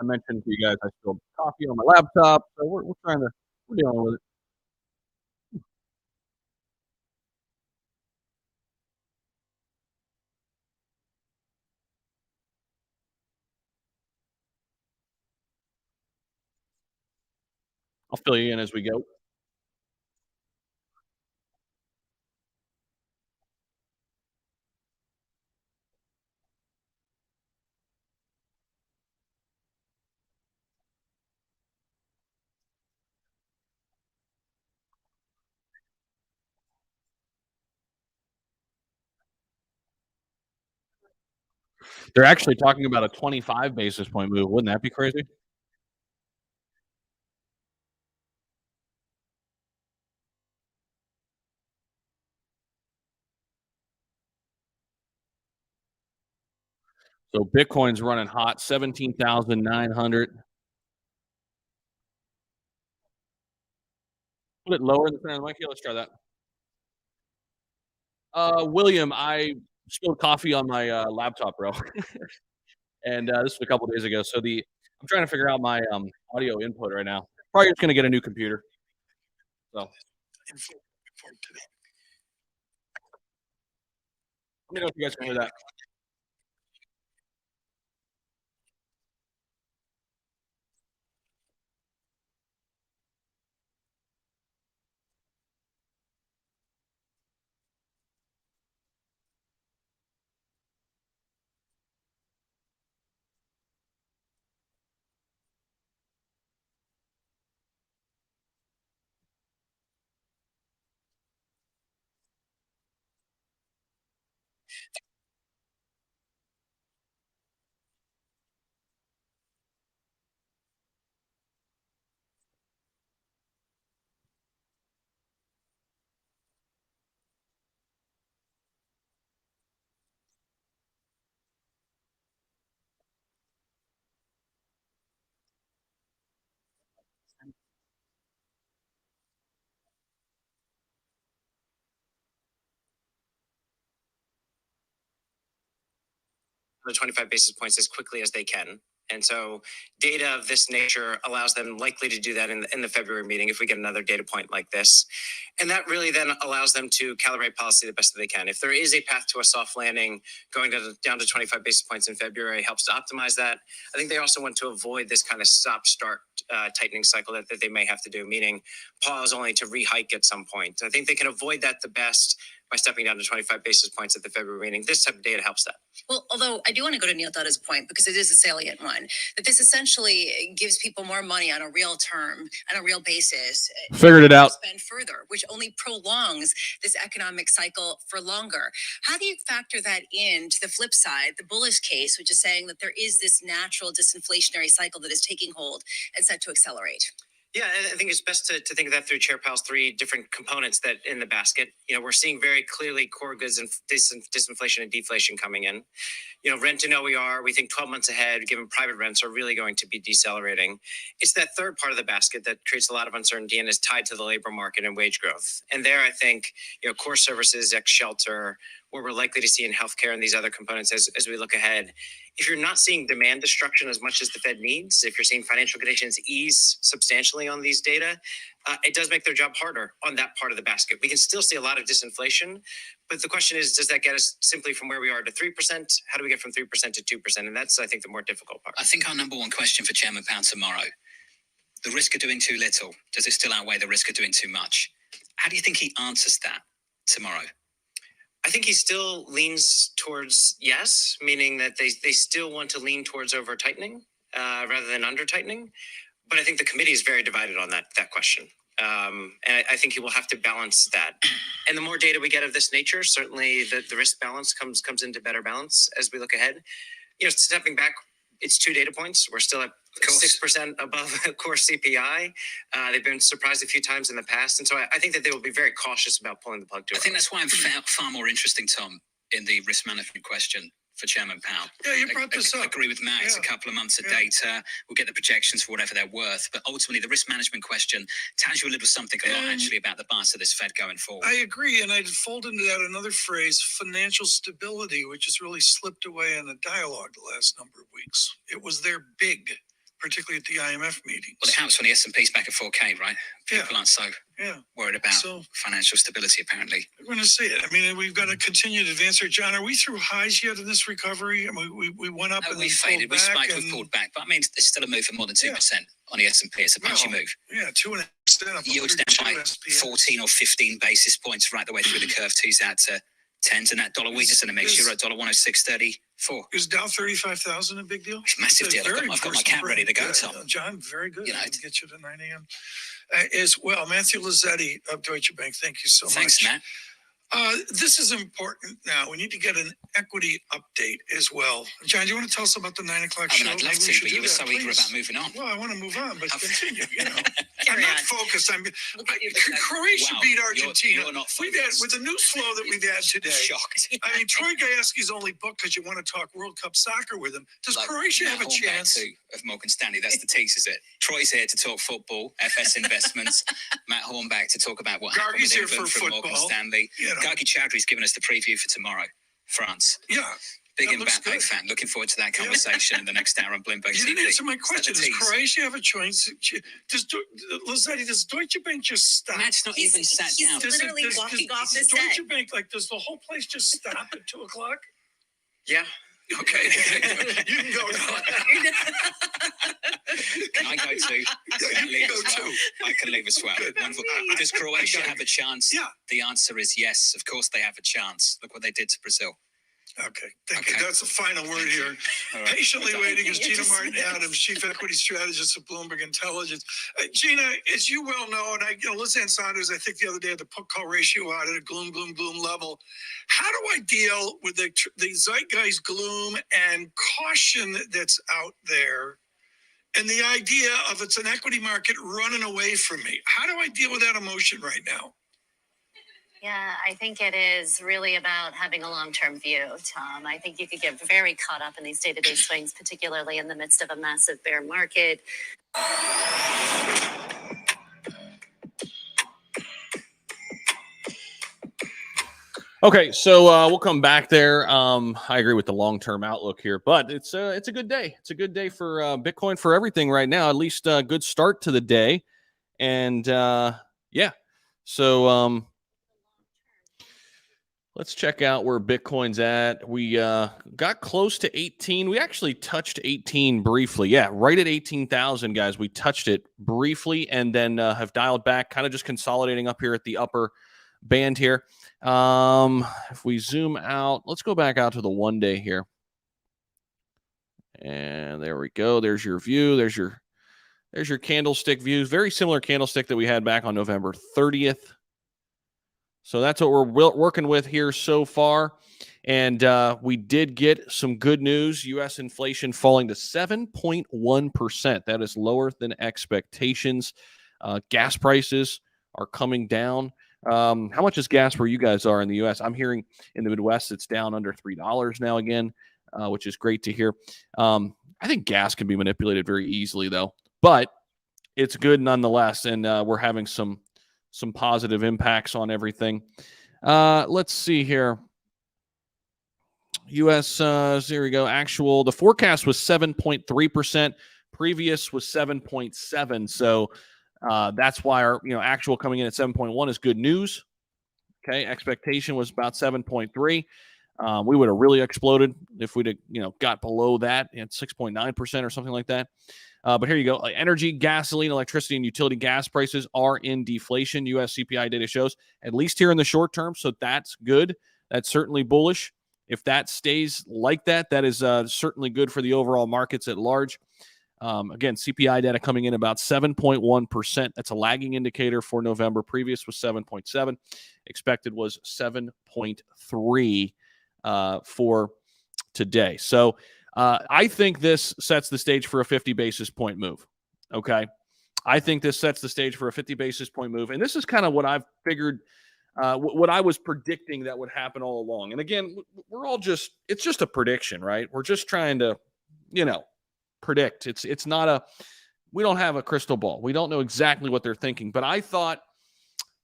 I mentioned to you guys I spilled coffee on my laptop, so we're dealing with it. I'll fill you in as we go. They're actually talking about a 25 basis point move. Wouldn't that be crazy? So Bitcoin's running hot, 17,900. Put it lower in the center of the mic. Let's try that. William, I spilled coffee on my laptop, bro, and this was a couple days ago. So I'm trying to figure out my audio input right now. Probably just gonna get a new computer. So let me know if you guys can hear that. the 25 basis points as quickly as they can. And so data of this nature allows them likely to do that in the February meeting if we get another data point like this. And that really then allows them to calibrate policy the best that they can. If there is a path to a soft landing, going down to 25 basis points in February helps to optimize that. I think they also want to avoid this kind of stop-start tightening cycle that they may have to do, meaning pause only to re-hike at some point. I think they can avoid that the best by stepping down to 25 basis points at the February meeting. This type of data helps that. Well, although I do want to go to Neil Dudda's point, because it is a salient one, that this essentially gives people more money on a real term, on a real basis. Figured it out. Spend further, which only prolongs this economic cycle for longer. How do you factor that in to the flip side, the bullish case, which is saying that there is this natural disinflationary cycle that is taking hold and set to accelerate? Yeah, I think it's best to think of that through Chair Powell's three different components that in the basket. We're seeing very clearly core goods and disinflation and deflation coming in. Rent and OER, we think 12 months ahead, given private rents, are really going to be decelerating. It's that third part of the basket that creates a lot of uncertainty and is tied to the labor market and wage growth. And there, I think, core services, ex-shelter, where we're likely to see in healthcare and these other components as we look ahead. If you're not seeing demand destruction as much as the Fed needs, if you're seeing financial conditions ease substantially on these data, it does make their job harder on that part of the basket. We can still see a lot of disinflation, but the question is, does that get us simply from where we are to 3%? How do we get from 3% to 2%? And that's, I think, the more difficult part. I think our number one question for Chairman Powell tomorrow, the risk of doing too little, does it still outweigh the risk of doing too much? How do you think he answers that tomorrow? I think he still leans towards yes, meaning that they still want to lean towards over tightening rather than under tightening. But I think the committee is very divided on that question. And I think he will have to balance that. And the more data we get of this nature, certainly the risk balance comes into better balance as we look ahead. Stepping back, it's 2 data points. We're still at 6% above core CPI. They've been surprised a few times in the past. And so I think that they will be very cautious about pulling the plug. I think that's why I'm far more interesting, Tom, in the risk management question for Chairman Powell. Yeah, you brought this up. I agree with Matt. It's a couple of months of data. We'll get the projections for whatever they're worth. But ultimately, the risk management question tells you a little something a lot actually about the bias of this Fed going forward. I agree. And I'd fold into that another phrase, financial stability, which has really slipped away in the dialogue the last number of weeks. It was there big, particularly at the IMF meetings. Well, it helps when the S&P's back at 4K, right? People aren't so worried about financial stability, apparently. We're going to see it. I mean, we've got to continue to advance here. John, are we through highs yet in this recovery? I mean, we went up and we faded. We spiked, we've pulled back. But I mean, there's still a move for more than 2% on the S&P. It's a punchy move. Yeah, 2.5% up. Yields down by 14 or 15 basis points right the way through the curve. Two's out to 10s, and that dollar weakness in the mix. You're at $106.34. Is Dow 35,000 a big deal? It's a massive deal. I've got my cap ready to go, Tom. John, very good. I'll get you to 9 a.m. As well, Matthew Lazzetti of Deutsche Bank. Thank you so much. Thanks, Matt. This is important now. We need to get an equity update as well. John, do you want to tell us about the 9 o'clock show? I'd love to, but you were so eager about moving on. Well, I want to move on, but continue. I'm not focused. Croatia beat Argentina. You're not We've had, with the news flow that we've had today. Shocked. I mean, Troy Gayeski's only book because you want to talk World Cup soccer with him. Does Croatia have a chance? Of Morgan Stanley. That's the tease, is it? Troy's here to talk football, FS investments. Matt Hornback to talk about what happened with England from Morgan Stanley. Gargi Chowdhury's given us the preview for tomorrow, France. Yeah. Big Mbappe fan. Looking forward to that conversation in the next hour on Bloomberg TV. You didn't answer my question. Does Croatia have a choice? Lazzetti, does Deutsche Bank just stop? Matt's not even sat down. He's literally walking off the set. Deutsche Bank, does the whole place just stop at 2 o'clock? Yeah. Okay. You can go now. Can I go too? I can leave as well. Wonderful. Does Croatia have a chance? Yeah. The answer is yes. Of course they have a chance. Look what they did to Brazil. Okay, thank you. That's the final word here. Patiently waiting is Gina Martin Adams, Chief Equity Strategist at Bloomberg Intelligence. Gina, as you well know, and Liz Ann Saunders, I think the other day had the put call ratio out at a gloom level. How do I deal with the zeitgeist gloom and caution that's out there? And the idea of it's an equity market running away from me. How do I deal with that emotion right now? Yeah, I think it is really about having a long-term view, Tom. I think you could get very caught up in these day-to-day swings, particularly in the midst of a massive bear market. Okay, so we'll come back there. I agree with the long-term outlook here, but it's a good day. It's a good day for Bitcoin, for everything right now. At least a good start to the day, and yeah. So let's check out where Bitcoin's at. We got close to 18. We actually touched 18 briefly. Yeah, right at 18,000, guys. We touched it briefly, and then have dialed back, kind of just consolidating up here at the upper band here. If we zoom out, let's go back out to the 1 day here. And there we go. There's your view. There's your candlestick views. Very similar candlestick that we had back on November 30th. So that's what we're working with here so far. And we did get some good news. U.S. inflation falling to 7.1%. That is lower than expectations. Gas prices are coming down. How much is gas where you guys are in the U.S.? I'm hearing in the Midwest it's down under $3 now again, which is great to hear. I think gas can be manipulated very easily, though. But it's good nonetheless, and we're having some positive impacts on everything. Let's see here. U.S. Here we go. Actual. The forecast was 7.3%. Previous was 7.7%. So that's why our actual coming in at 7.1 is good news. Okay, expectation was about 7.3. We would have really exploded if we'd have got below that at 6.9% or something like that. But here you go. Energy, gasoline, electricity, and utility gas prices are in deflation. U.S. CPI data shows, at least here in the short term. So that's good. That's certainly bullish. If that stays like that, that is certainly good for the overall markets at large. Again, CPI data coming in about 7.1%. That's a lagging indicator for November. Previous was 7.7. Expected was 7.3 for today. So I think this sets the stage for a 50 basis point move. Okay. I think this sets the stage for a 50 basis point move. And this is kind of what I've figured, what I was predicting that would happen all along. And again, it's just a prediction, right? We're just trying to, predict. It's not we don't have a crystal ball. We don't know exactly what they're thinking, but I thought,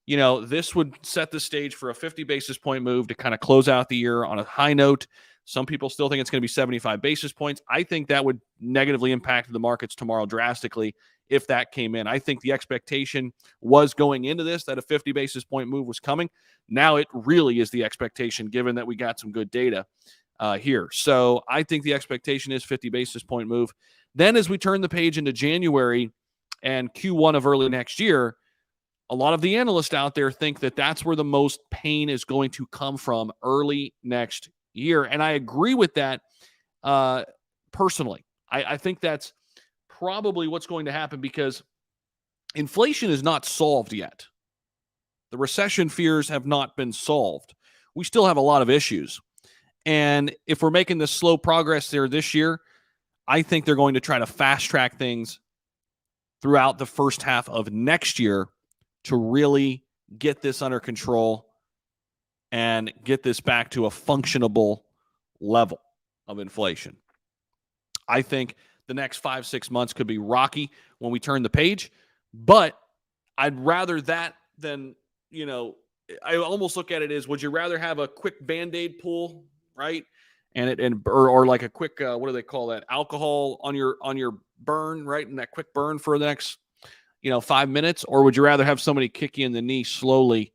this would set the stage for a 50 basis point move to kind of close out the year on a high note. Some people still think it's going to be 75 basis points. I think that would negatively impact the markets tomorrow drastically if that came in. I think the expectation was going into this that a 50 basis point move was coming. Now it really is the expectation, given that we got some good data here. So I think the expectation is 50 basis point move. Then as we turn the page into January and Q1 of early next year, a lot of the analysts out there think that that's where the most pain is going to come from early next year. And I agree with that personally. I think that's probably what's going to happen because inflation is not solved yet. The recession fears have not been solved. We still have a lot of issues. And if we're making this slow progress there this year, I think they're going to try to fast track things throughout the first half of next year to really get this under control and get this back to a functionable level of inflation. I think the next 5-6 months could be rocky when we turn the page, but I'd rather that than, I almost look at it as, would you rather have a quick Band-Aid pull, right? Or like a quick, what do they call that? Alcohol on your burn, right? And that quick burn for the next, 5 minutes, or would you rather have somebody kick you in the knee slowly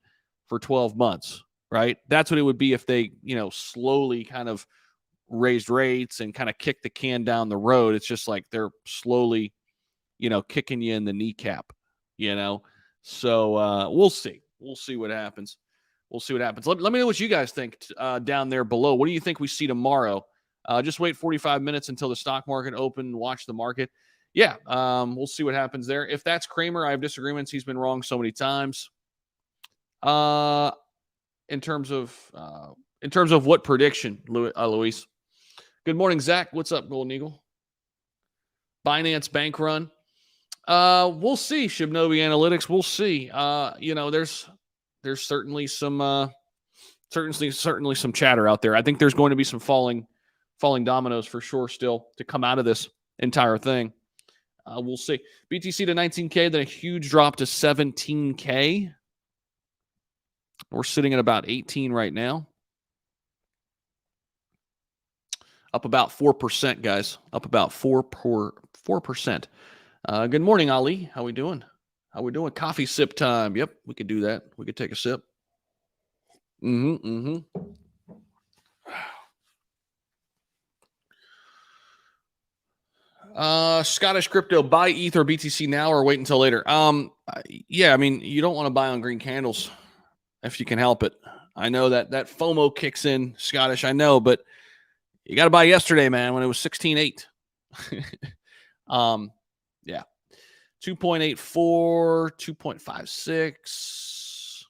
for 12 months, right? That's what it would be if they, slowly kind of raised rates and kind of kicked the can down the road. It's just like they're slowly, kicking you in the kneecap, So we'll see. We'll see what happens. we'll see what happens. Let me know what you guys think down there below. What do you think we see tomorrow? Just wait 45 minutes until the stock market open. Watch the market. Yeah, we'll see what happens there. If that's Kramer, I have disagreements. He's been wrong so many times. In terms of what prediction, Luis? Good morning, Zach. What's up, Golden Eagle? Binance bank run. We'll see. Shibnobi Analytics. We'll see. There's certainly some some chatter out there. I think there's going to be some falling dominoes for sure still to come out of this entire thing. We'll see. BTC to 19K, then a huge drop to 17K. We're sitting at about 18 right now. Up about 4%, guys. Up about 4%. Good morning, Ali. How we doing? Coffee sip time. Yep, we could do that. We could take a sip. Scottish crypto, buy ETH or BTC now or wait until later. Yeah, I mean, you don't want to buy on green candles if you can help it. I know that FOMO kicks in, Scottish, I know, but you got to buy yesterday, man, when it was 16.8. Yeah. 2.84, 2.56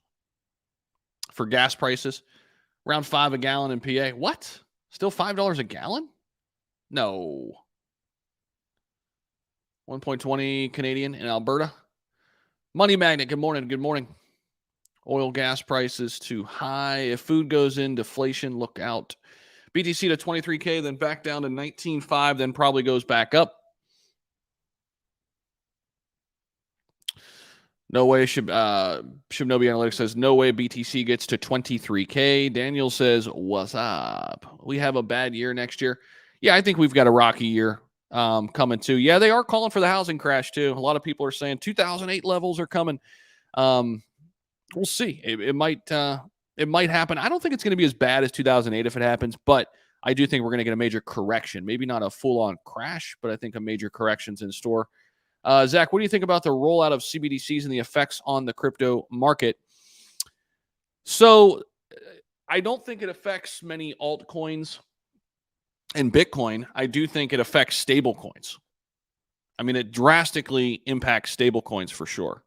for gas prices. Around $5 a gallon in PA. What? Still $5 a gallon? No. 1.20 Canadian in Alberta. Money Magnet, good morning. Good morning. Oil, gas prices too high. If food goes in deflation, look out. BTC to 23K, then back down to 19.5, then probably goes back up. No way. Shibnobi Analytics says, no way BTC gets to 23K. Daniel says, what's up? We have a bad year next year. Yeah, I think we've got a rocky year coming too. Yeah, they are calling for the housing crash too. A lot of people are saying 2008 levels are coming. We'll see. It might happen. I don't think it's going to be as bad as 2008 if it happens, but I do think we're going to get a major correction. Maybe not a full-on crash, but I think a major correction's in store. Zach, what do you think about the rollout of CBDCs and the effects on the crypto market? So I don't think it affects many altcoins and Bitcoin. I do think it affects stable coins. I mean, it drastically impacts stable coins for sure.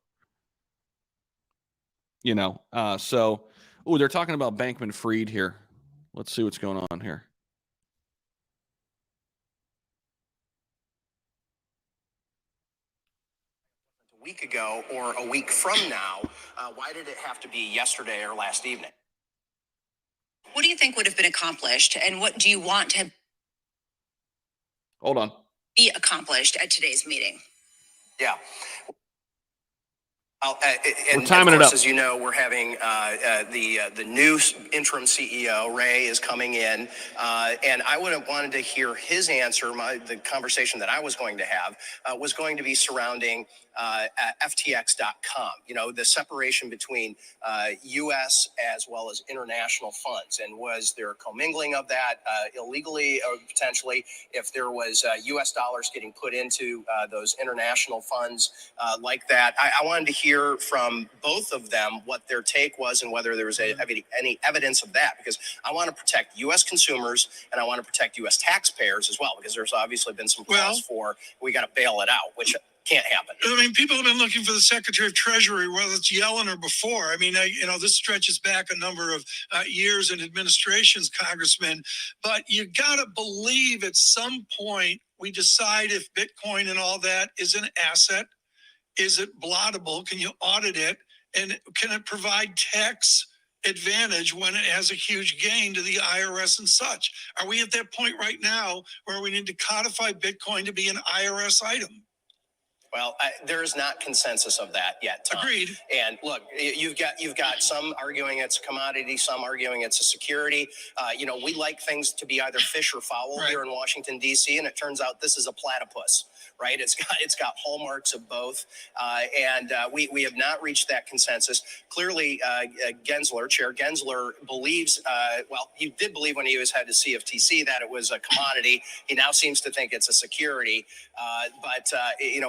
So they're talking about Bankman-Fried here. Let's see what's going on here. A week ago or a week from now, why did it have to be yesterday or last evening? What do you think would have been accomplished, and what do you want to Hold on. be accomplished at today's meeting? Yeah. We're timing it up. As you know, we're having the new interim CEO, Ray, is coming in, and I would have wanted to hear his answer. The conversation that I was going to have was going to be surrounding FTX.com, the separation between U.S. as well as international funds, and was there commingling of that illegally or potentially, if there was U.S. dollars getting put into those international funds like that. I wanted to hear from both of them what their take was and whether there was any evidence of that, because I want to protect U.S. consumers and I want to protect U.S. taxpayers as well, because there's obviously been some calls for we got to bail it out, which can't happen. I mean, people have been looking for the Secretary of Treasury, whether it's Yellen or before. I mean, this stretches back a number of years and administrations, Congressman. But you got to believe at some point we decide if Bitcoin and all that is an asset. Is it blottable? Can you audit it? And can it provide tax advantage when it has a huge gain to the IRS and such? Are we at that point right now where we need to codify Bitcoin to be an IRS item? Well, there is not consensus of that yet, Tom. Agreed. And look, you've got some arguing it's a commodity, some arguing it's a security. We like things to be either fish or fowl here in Washington, D.C., and it turns out this is a platypus. Right, it's got hallmarks of both, and we have not reached that consensus. Clearly, Chair Gensler believes. He did believe when he was head of CFTC that it was a commodity. He now seems to think it's a security. But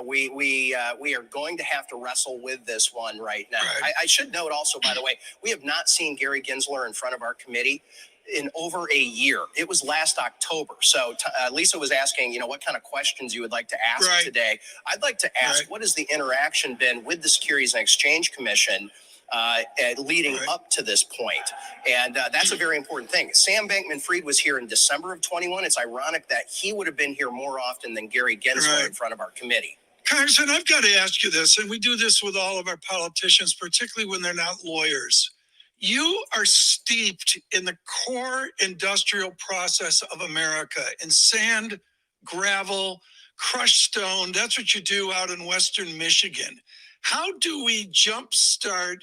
we we are going to have to wrestle with this one right now. Right. I should note also, by the way, we have not seen Gary Gensler in front of our committee in over a year. It was last October. So Lisa was asking, what kind of questions you would like to ask Right. today. I'd like to ask, what has the interaction been with the Securities and Exchange Commission leading up to this point? And that's a very important thing. Sam Bankman-Fried was here in December of 21. It's ironic that he would have been here more often than Gary Gensler in front of our committee. Congressman, I've got to ask you this, and we do this with all of our politicians, particularly when they're not lawyers. You are steeped in the core industrial process of America, in sand, gravel, crushed stone. That's what you do out in Western Michigan. How do we jumpstart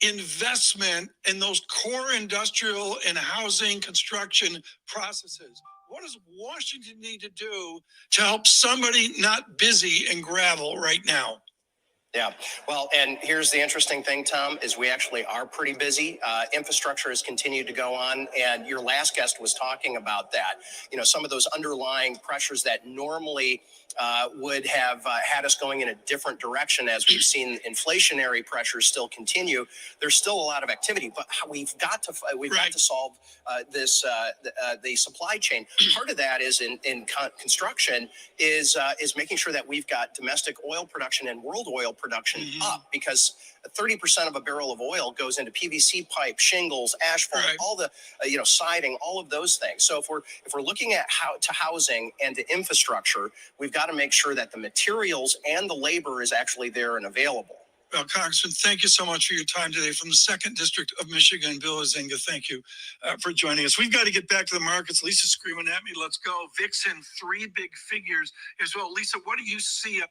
investment in those core industrial and housing construction processes? What does Washington need to do to help somebody not busy in gravel right now? Yeah, well, and here's the interesting thing, Tom, is we actually are pretty busy. Infrastructure has continued to go on, and your last guest was talking about that. Some of those underlying pressures that normally would have had us going in a different direction, as we've seen inflationary pressures still continue. There's still a lot of activity, but we've got to solve the supply chain. Part of that is in construction is making sure that we've got domestic oil production and world oil production up, because 30% of a barrel of oil goes into PVC pipe, shingles, asphalt, all the siding, all of those things. So if we're looking at housing and to infrastructure, we've got to make sure that the materials and the labor is actually there and available. Well, Congressman, thank you so much for your time today. From the 2nd District of Michigan, Bill Azinga, thank you for joining us. We've got to get back to the markets. Lisa's screaming at me. Let's go. VIX in 3 big figures as well. Lisa, what do you see at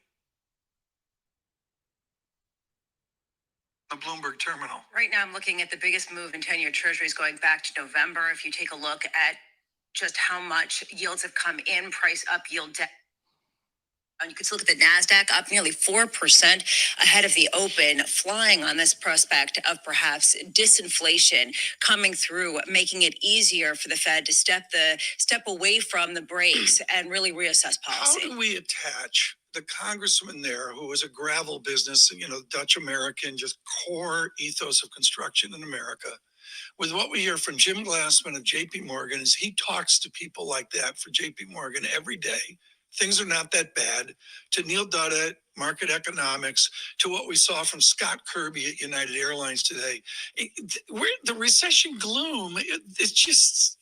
the Bloomberg terminal? Right now, I'm looking at the biggest move in 10-year treasuries going back to November. If you take a look at just how much yields have come in, price up, yield down. And you can look at the NASDAQ up nearly 4% ahead of the open, flying on this prospect of perhaps disinflation coming through, making it easier for the Fed to step away from the brakes and really reassess policy. How do we attach the congressman there, who was a gravel business, Dutch American, just core ethos of construction in America, with what we hear from Jim Glassman of JP Morgan, as he talks to people like that for JP Morgan every day? Things are not that bad, to Neil Dutta, market economics, to what we saw from Scott Kirby at United Airlines today. The recession gloom, it's just,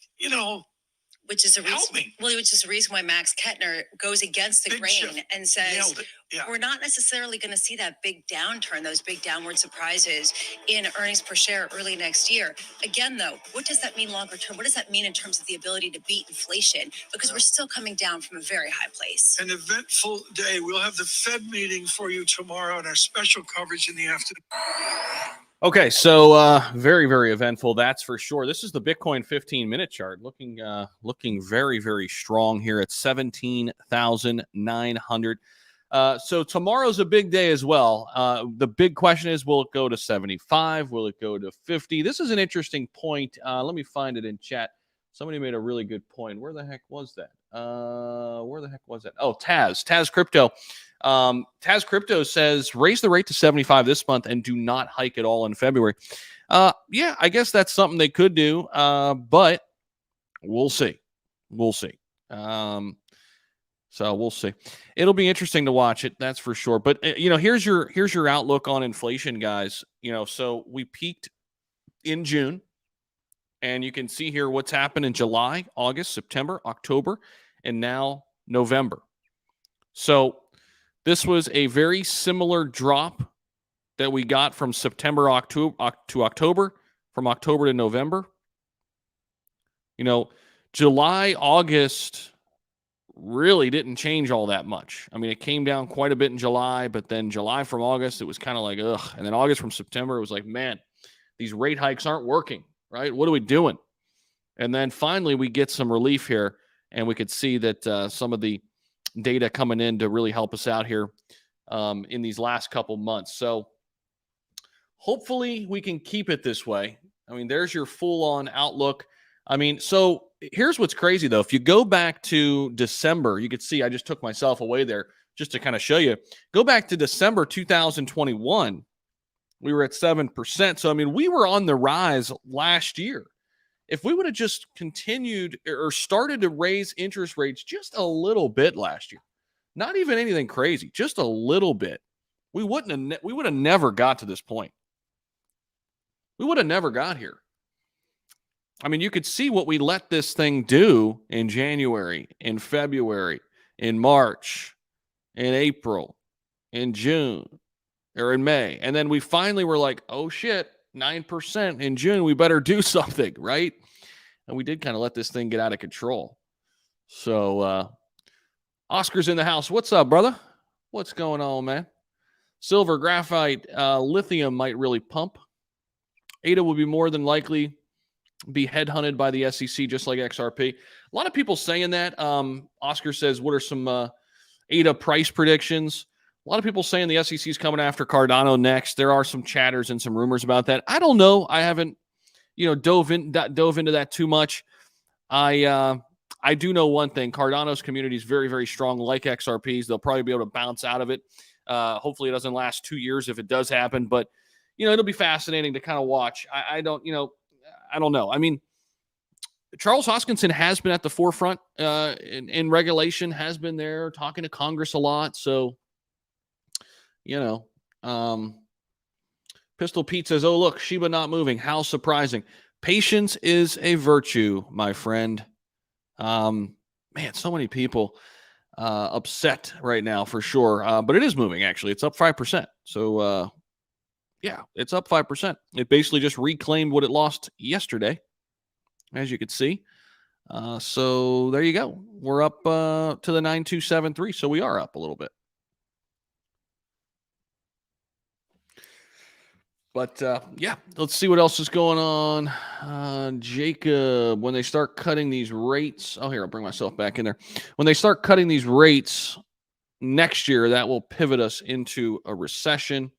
which is a reason. Well, which is the reason why Max Kettner goes against the grain and says we're not necessarily going to see that big downturn, those big downward surprises in earnings per share early next year. Again, though, what does that mean longer term? What does that mean in terms of the ability to beat inflation? Because we're still coming down from a very high place. An eventful day. We'll have the Fed meeting for you tomorrow and our special coverage in the afternoon. Okay, so very, very eventful, that's for sure. This is the Bitcoin 15-minute chart, looking very, very strong here at 17,900. So tomorrow's a big day as well. The big question is, will it go to 75? Will it go to 50? This is an interesting point. Let me find it in chat. Somebody made a really good point. Where the heck was that? Oh, Taz Crypto. Taz Crypto says raise the rate to 75 this month and do not hike at all in February. Yeah, I guess that's something they could do, but we'll see. So we'll see. It'll be interesting to watch it, that's for sure. But here's your outlook on inflation, guys. So we peaked in June, and you can see here what's happened in July, August, September, October, and now November. So this was a very similar drop that we got from September to October, from October to November. July, August really didn't change all that much. I mean, it came down quite a bit in July, but then July from August, it was kind of like, ugh. And then August from September, it was like, man, these rate hikes aren't working, right? What are we doing? And then finally, we get some relief here, and we could see that some of the data coming in to really help us out here in these last couple months. So hopefully we can keep it this way. I mean, there's your full-on outlook. I mean, so here's what's crazy, though. If you go back to December, you could see I just took myself away there. just to kind of show you. Go back to December 2021. We were at 7%. So, I mean, we were on the rise last year. If we would have just continued or started to raise interest rates just a little bit last year, not even anything crazy, just a little bit, we would have never got to this point. We would have never got here. I mean, you could see what we let this thing do in January, in February, in March, in April, in June, or in May. And then we finally were like, oh shit, 9% in June. We better do something, right? And we did kind of let this thing get out of control. So Oscar's in the house. What's up, brother? What's going on, man? Silver, graphite, lithium might really pump. ADA will be more than likely be headhunted by the SEC, just like XRP. A lot of people saying that. Oscar says, what are some ADA price predictions? A lot of people saying the SEC is coming after Cardano next. There are some chatters and some rumors about that. I don't know. I haven't, dove into that too much. I do know one thing. Cardano's community is very, very strong, like XRP's. They'll probably be able to bounce out of it. Hopefully it doesn't last 2 years if it does happen. But, it'll be fascinating to kind of watch. I don't know. I mean, Charles Hoskinson has been at the forefront in regulation, has been there talking to Congress a lot. So, Pistol Pete says, oh, look, Shiba not moving. How surprising. Patience is a virtue, my friend. Man, so many people upset right now for sure. But it is moving, actually. It's up 5%. So, yeah, it's up 5%. It basically just reclaimed what it lost yesterday, as you could see. So there you go. We're up to the 9273. So we are up a little bit. But yeah, let's see what else is going on. Jacob, when they start cutting these rates. Oh, here, I'll bring myself back in there. When they start cutting these rates next year, that will pivot us into a recession.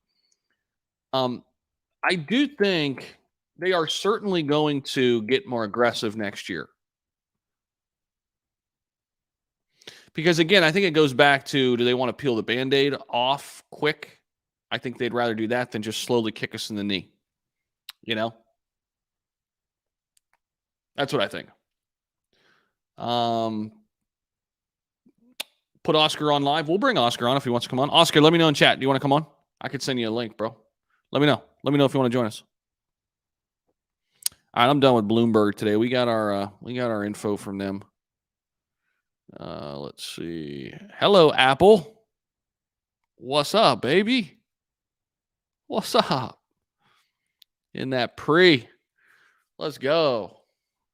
I do think they are certainly going to get more aggressive next year. Because again, I think it goes back to, do they want to peel the Band-Aid off quick? I think they'd rather do that than just slowly kick us in the knee. That's what I think. Put Oscar on live. We'll bring Oscar on if he wants to come on. Oscar, let me know in chat. Do you want to come on? I could send you a link, bro. Let me know. Let me know if you want to join us. All right, I'm done with Bloomberg today. We got our info from them. Let's see. Hello, Apple. What's up, baby? What's up? In that pre. Let's go.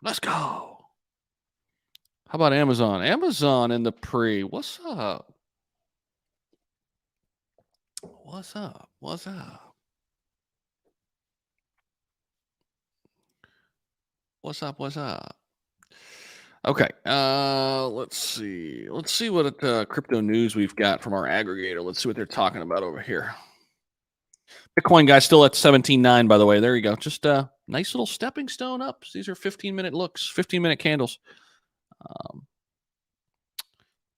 Let's go. How about Amazon? Amazon in the pre. What's up? What's up? What's up? What's up? What's up? Okay. Let's see. Let's see what crypto news we've got from our aggregator. Let's see what they're talking about over here. Bitcoin guys still at 17.9, by the way. There you go. Just a nice little stepping stone up. These are 15-minute looks, 15-minute candles.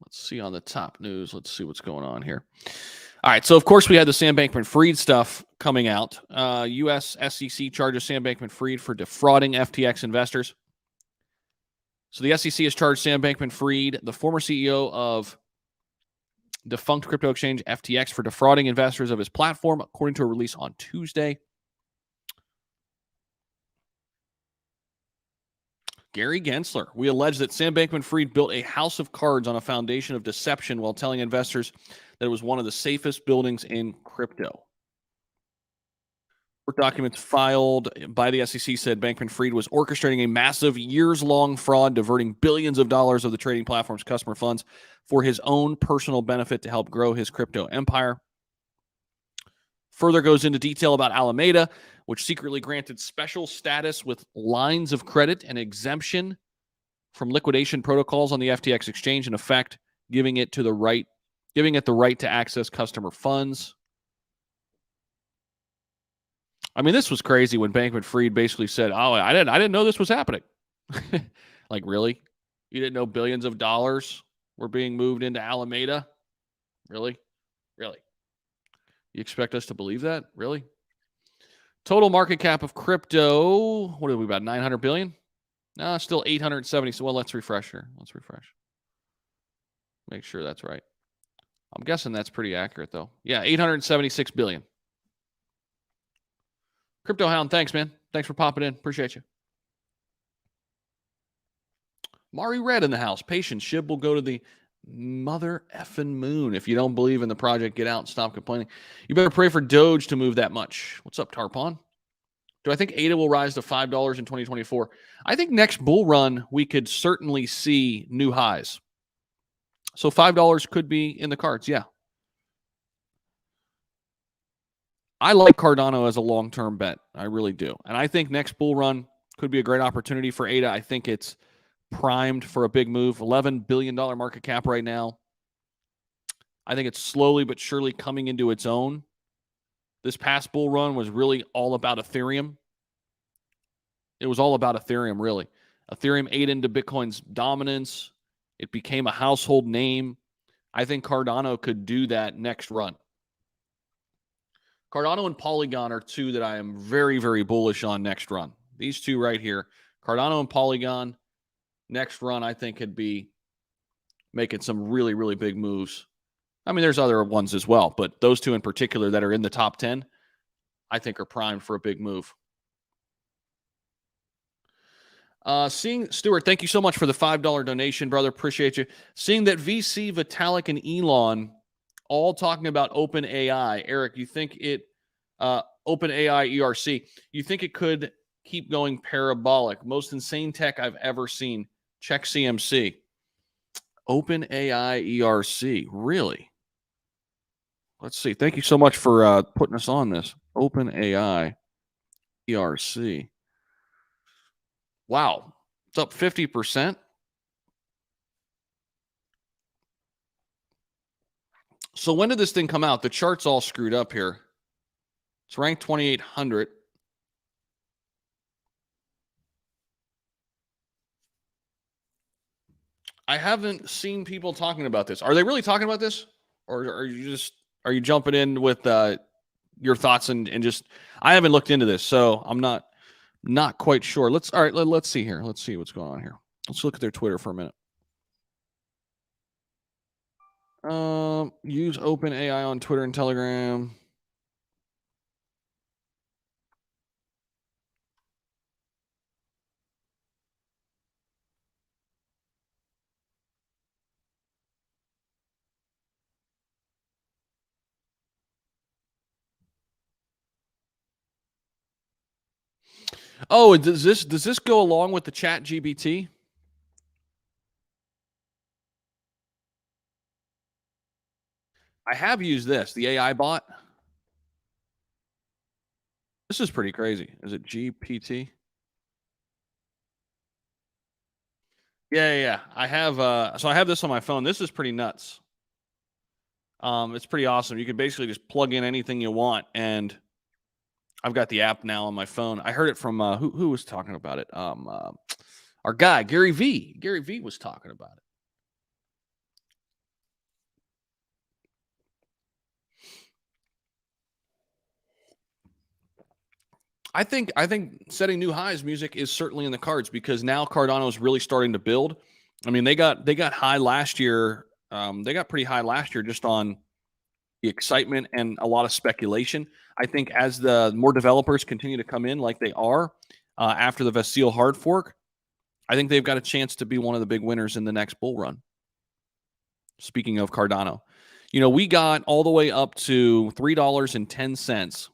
Let's see on the top news. Let's see what's going on here. All right. So, of course, we had the Sam Bankman-Fried stuff coming out. U.S. SEC charges Sam Bankman-Fried for defrauding FTX investors. So the SEC has charged Sam Bankman-Fried, the former CEO of defunct crypto exchange FTX, for defrauding investors of his platform, according to a release on Tuesday. Gary Gensler. We allege that Sam Bankman-Fried built a house of cards on a foundation of deception while telling investors that it was one of the safest buildings in crypto. Documents filed by the SEC said Bankman-Fried was orchestrating a massive years-long fraud, diverting billions of dollars of the trading platform's customer funds for his own personal benefit to help grow his crypto empire. Further goes into detail about Alameda, which secretly granted special status with lines of credit and exemption from liquidation protocols on the FTX exchange, in effect, giving it the right to access customer funds. I mean, this was crazy when Bankman-Fried basically said, "Oh, I didn't know this was happening." Like, really? You didn't know billions of dollars were being moved into Alameda? Really? Really? You expect us to believe that? Really? Total market cap of crypto. What are we about? 900 billion? No, still 870. So, well, let's refresh here. Let's refresh. Make sure that's right. I'm guessing that's pretty accurate, though. Yeah, 876 billion. Crypto Hound, thanks, man. Thanks for popping in. Appreciate you. Mari Red in the house. Patience. SHIB will go to the mother effing moon. If you don't believe in the project, get out and stop complaining. You better pray for Doge to move that much. What's up, Tarpon? Do I think ADA will rise to $5 in 2024? I think next bull run, we could certainly see new highs. So $5 could be in the cards. Yeah. I like Cardano as a long-term bet. I really do. And I think next bull run could be a great opportunity for ADA. I think it's primed for a big move. $11 billion market cap right now. I think it's slowly but surely coming into its own. This past bull run was really all about Ethereum. It was all about Ethereum, really. Ethereum ate into Bitcoin's dominance. It became a household name. I think Cardano could do that next run. Cardano and Polygon are two that I am very, very bullish on next run. These two right here, Cardano and Polygon, next run, I think could be making some really, really big moves. I mean, there's other ones as well, but those two in particular that are in the top 10, I think are primed for a big move. Seeing Stuart, thank you so much for the $5 donation, brother. Appreciate you. Seeing that VC, Vitalik, and Elon all talking about OpenAI. Eric, you think it OpenAI ERC? You think it could keep going parabolic? Most insane tech I've ever seen. Check CMC. OpenAI ERC. Really? Let's see. Thank you so much for putting us on this. OpenAI ERC. Wow. It's up 50%. So when did this thing come out? The chart's all screwed up here. It's ranked 2,800. I haven't seen people talking about this. Are they really talking about this? Or are you jumping in with your thoughts and just, I haven't looked into this, so I'm not quite sure. Let's see here. Let's see what's going on here. Let's look at their Twitter for a minute. Use OpenAI on Twitter and Telegram. Oh, does this go along with the Chat GPT? I have used this, the AI bot. This is pretty crazy. Is it GPT? Yeah. I have so I have this on my phone. This is pretty nuts. It's pretty awesome. You can basically just plug in anything you want, and I've got the app now on my phone. I heard it from who was talking about it? Our guy, Gary V. Gary V was talking about it. I think setting new highs music is certainly in the cards because now Cardano is really starting to build. I mean, they got high last year. They got pretty high last year just on the excitement and a lot of speculation. I think as the more developers continue to come in like they are after the Vasile hard fork, I think they've got a chance to be one of the big winners in the next bull run. Speaking of Cardano, we got all the way up to $3.10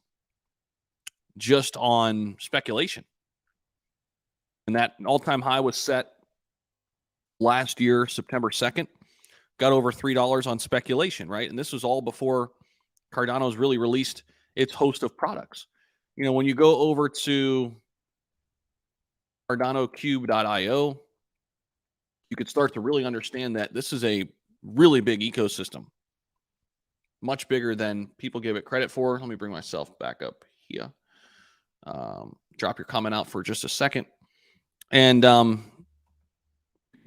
just on speculation. And that all-time high was set last year, September 2nd. Got over $3 on speculation, right? And this was all before Cardano's really released its host of products. When you go over to CardanoCube.io, you could start to really understand that this is a really big ecosystem. Much bigger than people give it credit for. Let me bring myself back up here. Drop your comment out for just a second. And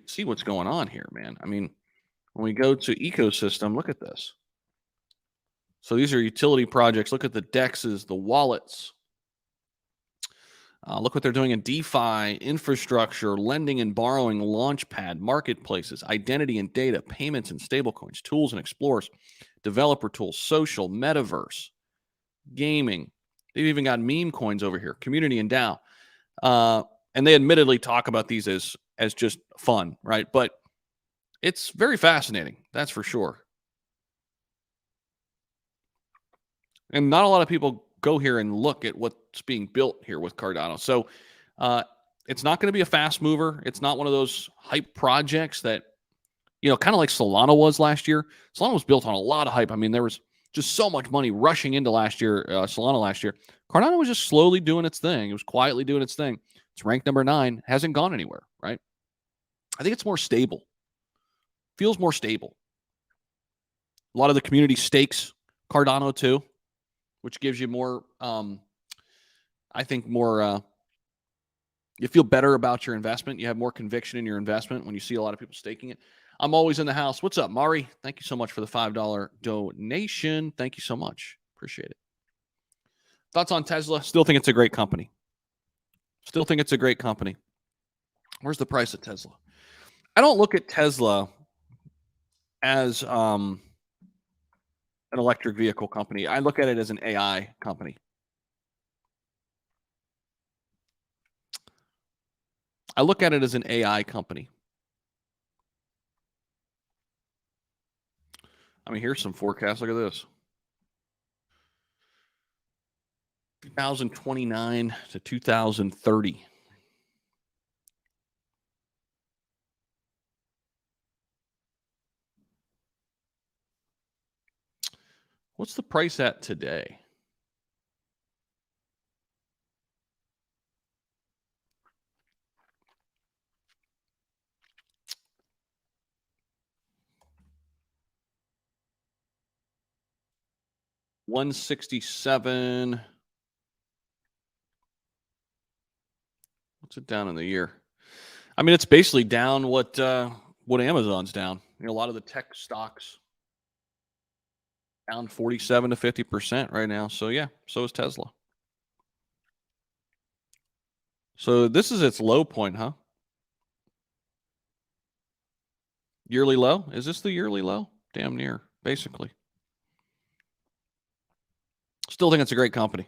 see what's going on here, man. I mean, when we go to ecosystem, look at this. So these are utility projects. Look at the DEXs, the wallets. Look what they're doing in DeFi, infrastructure, lending and borrowing, launchpad, marketplaces, identity and data, payments and stablecoins, tools and explorers, developer tools, social, metaverse, gaming. They've even got meme coins over here, community and DAO. And they admittedly talk about these as just fun, right? But it's very fascinating, that's for sure. And not a lot of people go here and look at what's being built here with Cardano. So it's not going to be a fast mover. It's not one of those hype projects that, kind of like Solana was last year. Solana was built on a lot of hype. I mean, there was just so much money rushing into Solana last year. Cardano was just slowly doing its thing. It was quietly doing its thing. It's ranked number 9, hasn't gone anywhere, right? I think it's more stable. Feels more stable. A lot of the community stakes Cardano too, which gives you more, I think more, you feel better about your investment. You have more conviction in your investment when you see a lot of people staking it. I'm always in the house. What's up, Mari? Thank you so much for the $5 donation. Thank you so much. Appreciate it. Thoughts on Tesla? Still think it's a great company. Still think it's a great company. Where's the price of Tesla? I don't look at Tesla as an electric vehicle company. I look at it as an AI company. I look at it as an AI company. I mean, here's some forecasts. Look at this. 2029 to 2030. What's the price at today? $167. What's it down in the year? I mean, it's basically down what Amazon's down. A lot of the tech stocks down 47 to 50% right now. So yeah, so is Tesla. So this is its low point, huh? Yearly low? Is this the yearly low? Damn near, basically. Still think it's a great company.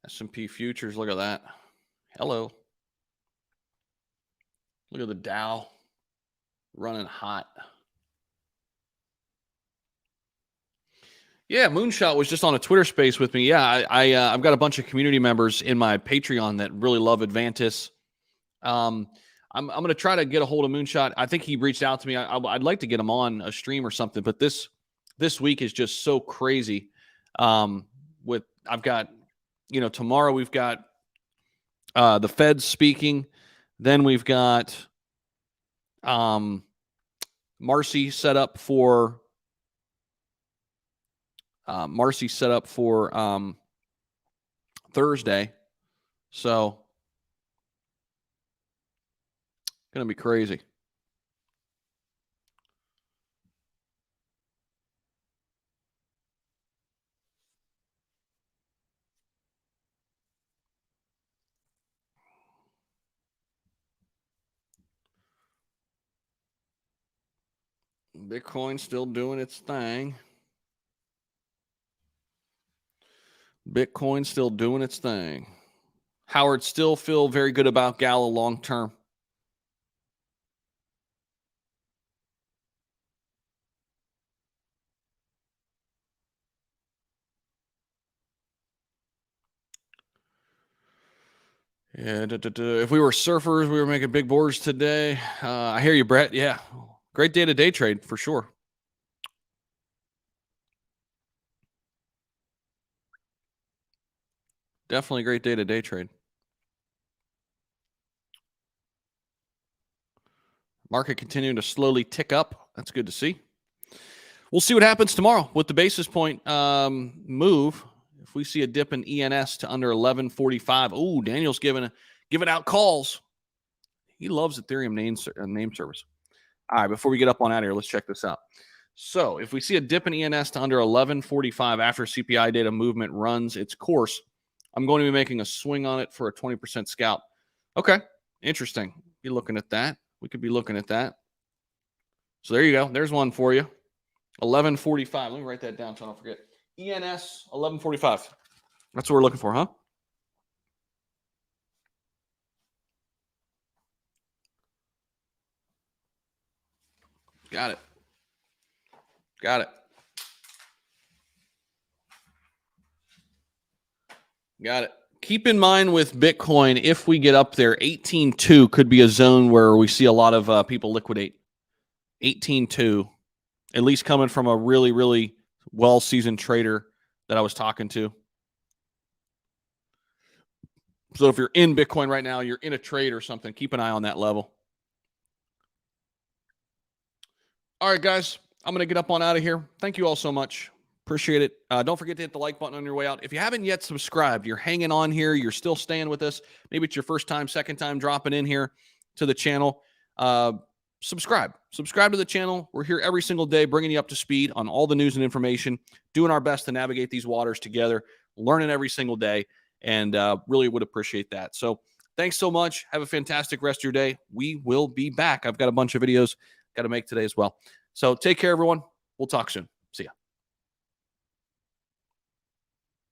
S&P futures, look at that. Hello. Look at the Dow running hot. Yeah, Moonshot was just on a Twitter space with me. Yeah, I've got a bunch of community members in my Patreon that really love Advantis. I'm going to try to get a hold of Moonshot. I think he reached out to me. I'd like to get him on a stream or something, but this week is just so crazy. I've got, tomorrow we've got the Fed speaking. Then we've got Marcy set up for Thursday. So going to be crazy. Bitcoin still doing its thing. Bitcoin still doing its thing. Howard still feel very good about Gala long term. Yeah, if we were surfers, we were making big boards today. I hear you, Brett. Yeah, great day to day trade for sure. Definitely a great day to day trade. Market continuing to slowly tick up. That's good to see. We'll see what happens tomorrow with the basis point move. If we see a dip in ENS to under 1145, oh, Daniel's giving out calls. He loves Ethereum name service. All right, before we get up on out of here, let's check this out. So if we see a dip in ENS to under 1145 after CPI data movement runs its course, I'm going to be making a swing on it for a 20% scalp. Okay, interesting. Be looking at that. We could be looking at that. So there you go. There's one for you. 1145. Let me write that down so I don't forget. ENS 1145. That's what we're looking for, huh? Got it. Got it. Got it. Keep in mind with Bitcoin, if we get up there, 18.2 could be a zone where we see a lot of people liquidate. 18.2, at least coming from a really, really well-seasoned trader that I was talking to. So if you're in Bitcoin right now, you're in a trade or something, keep an eye on that level. All right, guys, I'm going to get up on out of here. Thank you all so much. Appreciate it. Don't forget to hit the like button on your way out. If you haven't yet subscribed, you're hanging on here, you're still staying with us. Maybe it's your first time, second time dropping in here to the channel. Subscribe to the channel. We're here every single day, bringing you up to speed on all the news and information, doing our best to navigate these waters together, learning every single day, and really would appreciate that. So thanks so much. Have a fantastic rest of your day. We will be back. I've got a bunch of videos got to make today as well. So take care, everyone. We'll talk soon.